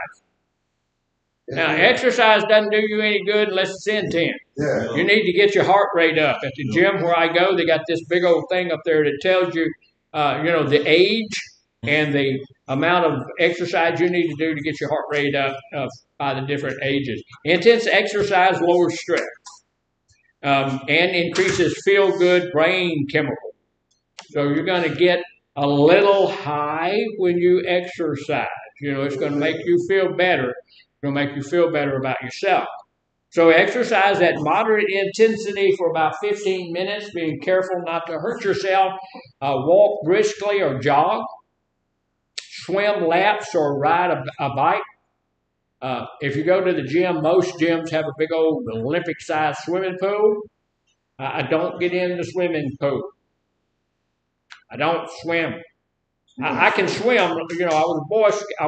Now, exercise doesn't do you any good unless it's intense. Yeah. You need to get your heart rate up. At the gym where I go, they got this big old thing up there that tells you, the age and the amount of exercise you need to do to get your heart rate up by the different ages. Intense exercise lowers stress and increases feel-good brain chemical. So you're going to get a little high when you exercise. It's going to make you feel better. It's going to make you feel better about yourself. So exercise at moderate intensity for about 15 minutes, being careful not to hurt yourself. Walk briskly or jog. Swim laps or ride a bike. If you go to the gym, most gyms have a big old Olympic-sized swimming pool. I don't get in the swimming pool. I don't swim. I can swim. I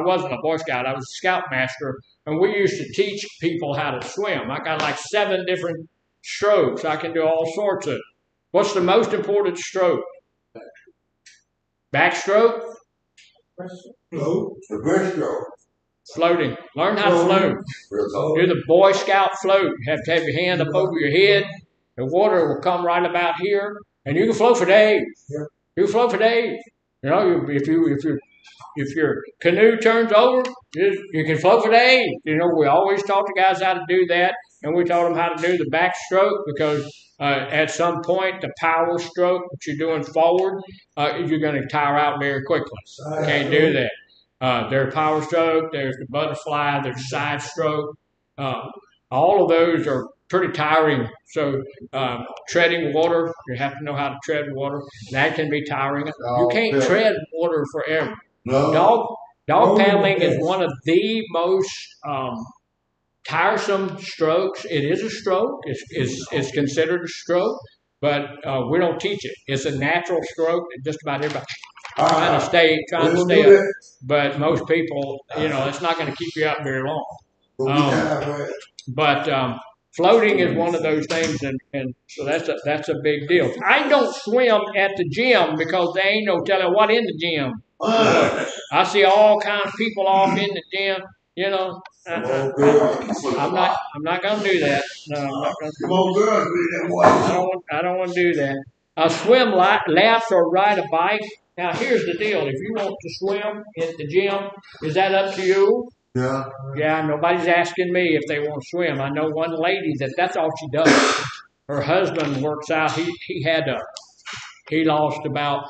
wasn't a Boy Scout. I was a Scoutmaster, and we used to teach people how to swim. I got like 7 different strokes. I can do all sorts of. What's the most important stroke? Backstroke? Float. The breaststroke. Floating. Learn how to float. Do the Boy Scout float. You have to have your hand up over your head. The water will come right about here, and you can float for days. Yeah. You can float for days. If your canoe turns over, you can float for days. We always taught the guys how to do that, and we taught them how to do the backstroke because at some point the power stroke that you're doing forward, you're going to tire out very quickly. You can't do that. There's power stroke, there's the butterfly, there's side stroke. All of those are pretty tiring. So treading water, you have to know how to tread water. That can be tiring. You can't tread water forever. No. Dog paddling is one of the most tiresome strokes. It is a stroke. It's considered a stroke, but we don't teach it. It's a natural stroke. Just about everybody trying to stay up. But most people, it's not going to keep you up very long. But floating is one of those things, and so that's a big deal. I don't swim at the gym because there ain't no telling what in the gym. I see all kinds of people off in the gym. I'm not gonna do that. No, I'm not gonna do that. I don't want to do that. Swim laps or ride a bike. Now here's the deal: if you want to swim at the gym, is that up to you? Yeah. Yeah, nobody's asking me if they want to swim. I know one lady that's all she does. Her husband works out. He lost about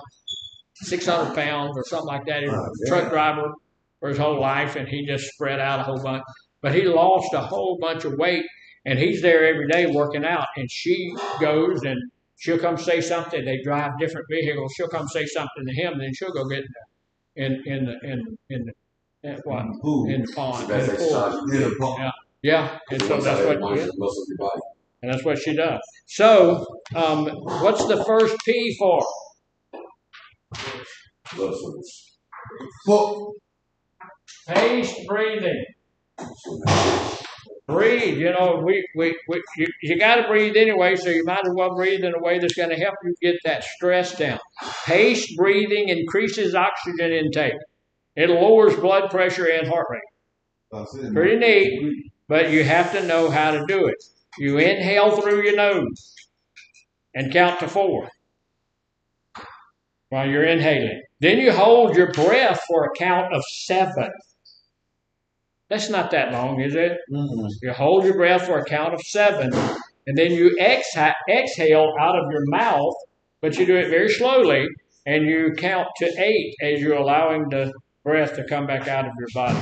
600 pounds or something like that. He was a truck driver for his whole life, and he just spread out a whole bunch. But he lost a whole bunch of weight, and he's there every day working out. And she goes and she'll come say something. They drive different vehicles. She'll come say something to him, and then she'll go get in the pond. That's exercise. Yeah. And so that's what she does. So, what's the first P for? Paced breathing. Breathe. You got to breathe anyway, so you might as well breathe in a way that's going to help you get that stress down. Paced breathing increases oxygen intake. It lowers blood pressure and heart rate. Pretty neat, but you have to know how to do it. You inhale through your nose and count to 4 while you're inhaling. Then you hold your breath for a count of 7. That's not that long, is it? Mm-hmm. You hold your breath for a count of 7, and then you exhale out of your mouth, but you do it very slowly, and you count to 8 as you're allowing the breath to come back out of your body.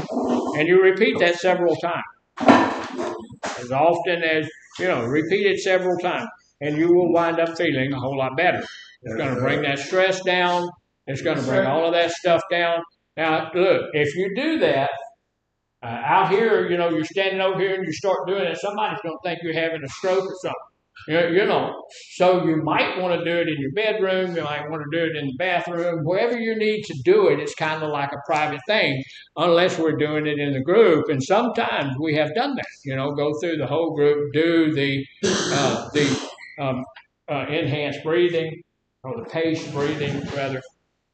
And you repeat that several times. as often as, repeat it several times, and you will wind up feeling a whole lot better. It's going to bring that stress down. It's going to bring all of that stuff down. Now, look, if you do that, out here, you're standing over here and you start doing it, somebody's going to think you're having a stroke or something. So you might want to do it in your bedroom, you might want to do it in the bathroom, wherever you need to do it. It's kind of like a private thing, unless we're doing it in the group. And sometimes we have done that, go through the whole group, do the enhanced breathing, or the paced breathing rather.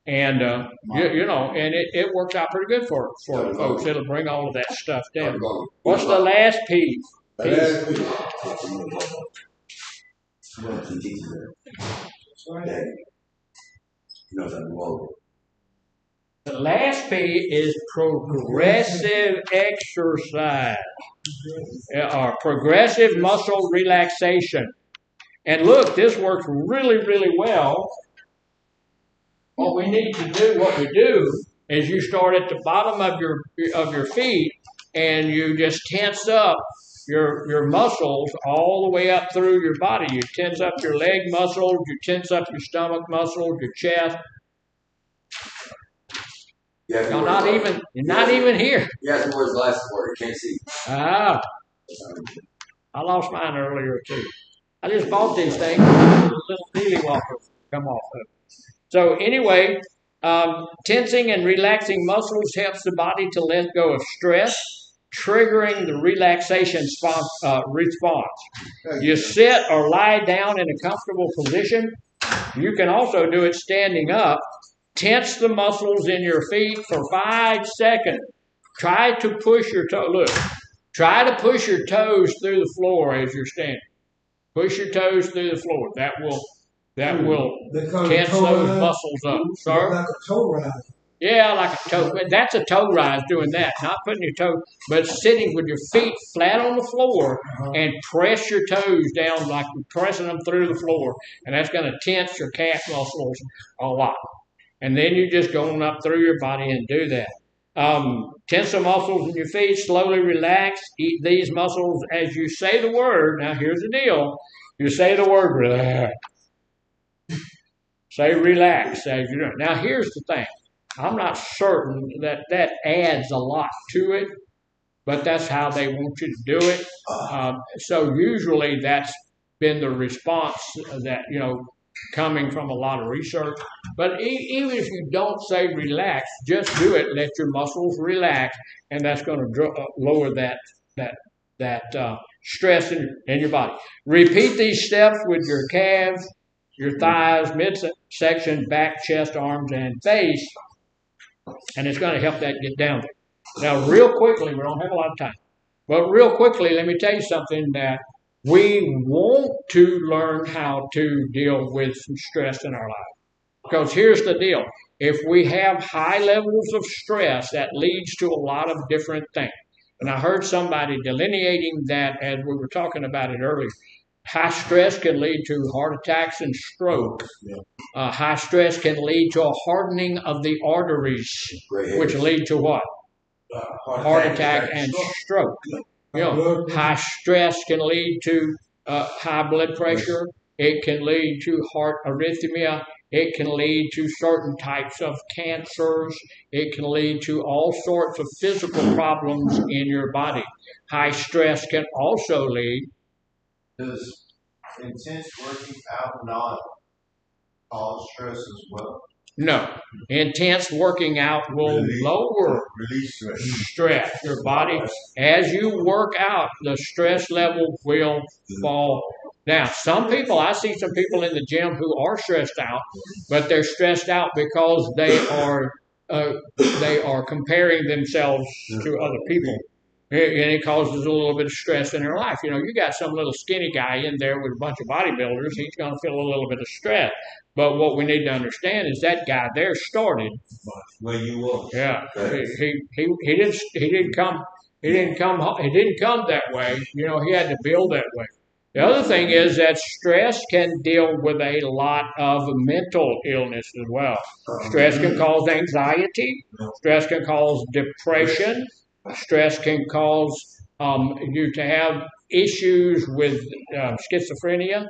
And, and it works out pretty good for folks. It'll bring all of that stuff down. What's the last piece? The last P is progressive exercise, or progressive muscle relaxation. And look, this works really, really well. What we need to do, what we do, is you start at the bottom of your feet, and you just tense up your muscles all the way up through your body. You tense up your leg muscles, you tense up your stomach muscles, your chest. You're not even here. Yeah, the word's last word. You can't see. I lost mine earlier too. I just bought these things. Little wheelie walkers come off of it. So anyway, tensing and relaxing muscles helps the body to let go of stress, triggering the relaxation response. You sit or lie down in a comfortable position. You can also do it standing up. Tense the muscles in your feet for 5 seconds. Try to push your toes. Look, try to push your toes through the floor as you're standing. Push your toes through the floor. That will tense those muscles up. Sorry? Like a toe rise. Yeah, like a toe. That's a toe rise doing that. Not putting your toes, but sitting with your feet flat on the floor and press your toes down like you're pressing them through the floor. And that's going to tense your calf muscles a lot. And then you just go on up through your body and do that. Tense the muscles in your feet, slowly relax. Eat these muscles as you say the word. Now, here's the deal. You say the word relax. Say relax as you do it. Now, here's the thing. I'm not certain that adds a lot to it, but that's how they want you to do it. So usually that's been the response that, coming from a lot of research. But even if you don't say relax, just do it. Let your muscles relax, and that's going to lower that stress in your body. Repeat these steps with your calves, your thighs, midsection, back, chest, arms, and face, and it's going to help that get down there. Now, real quickly, we don't have a lot of time, but real quickly, let me tell you something that we want to learn how to deal with some stress in our life. Because here's the deal. If we have high levels of stress, that leads to a lot of different things. And I heard somebody delineating that as we were talking about it earlier. High stress can lead to heart attacks and stroke. High stress can lead to a hardening of the arteries, which lead to what? Heart attack and stroke. High stress can lead to high blood pressure. It can lead to heart arrhythmia. It can lead to certain types of cancers. It can lead to all sorts of physical problems in your body. High stress can also lead. Does intense working out not cause stress as well? No. Intense working out will lower stress. Your body, as you work out, the stress level will fall down. I see some people in the gym who are stressed out, but they're stressed out because they are comparing themselves to other people. And it causes a little bit of stress in their life. You got some little skinny guy in there with a bunch of bodybuilders. He's going to feel a little bit of stress. But what we need to understand is that guy there started where you were. Yeah, he didn't come that way. He had to build that way. The other thing is that stress can deal with a lot of mental illness as well. Stress can cause anxiety. Stress can cause depression. Stress can cause you to have issues with schizophrenia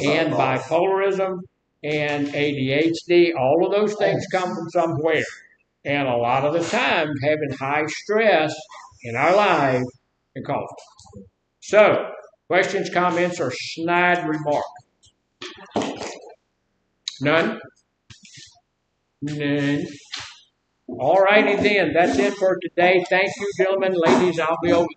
and bipolarism and ADHD. All of those things come from somewhere. And a lot of the time, having high stress in our lives can cause it. So, questions, comments, or snide remarks? None? None. All righty then. That's it for today. Thank you, gentlemen, ladies. I'll be over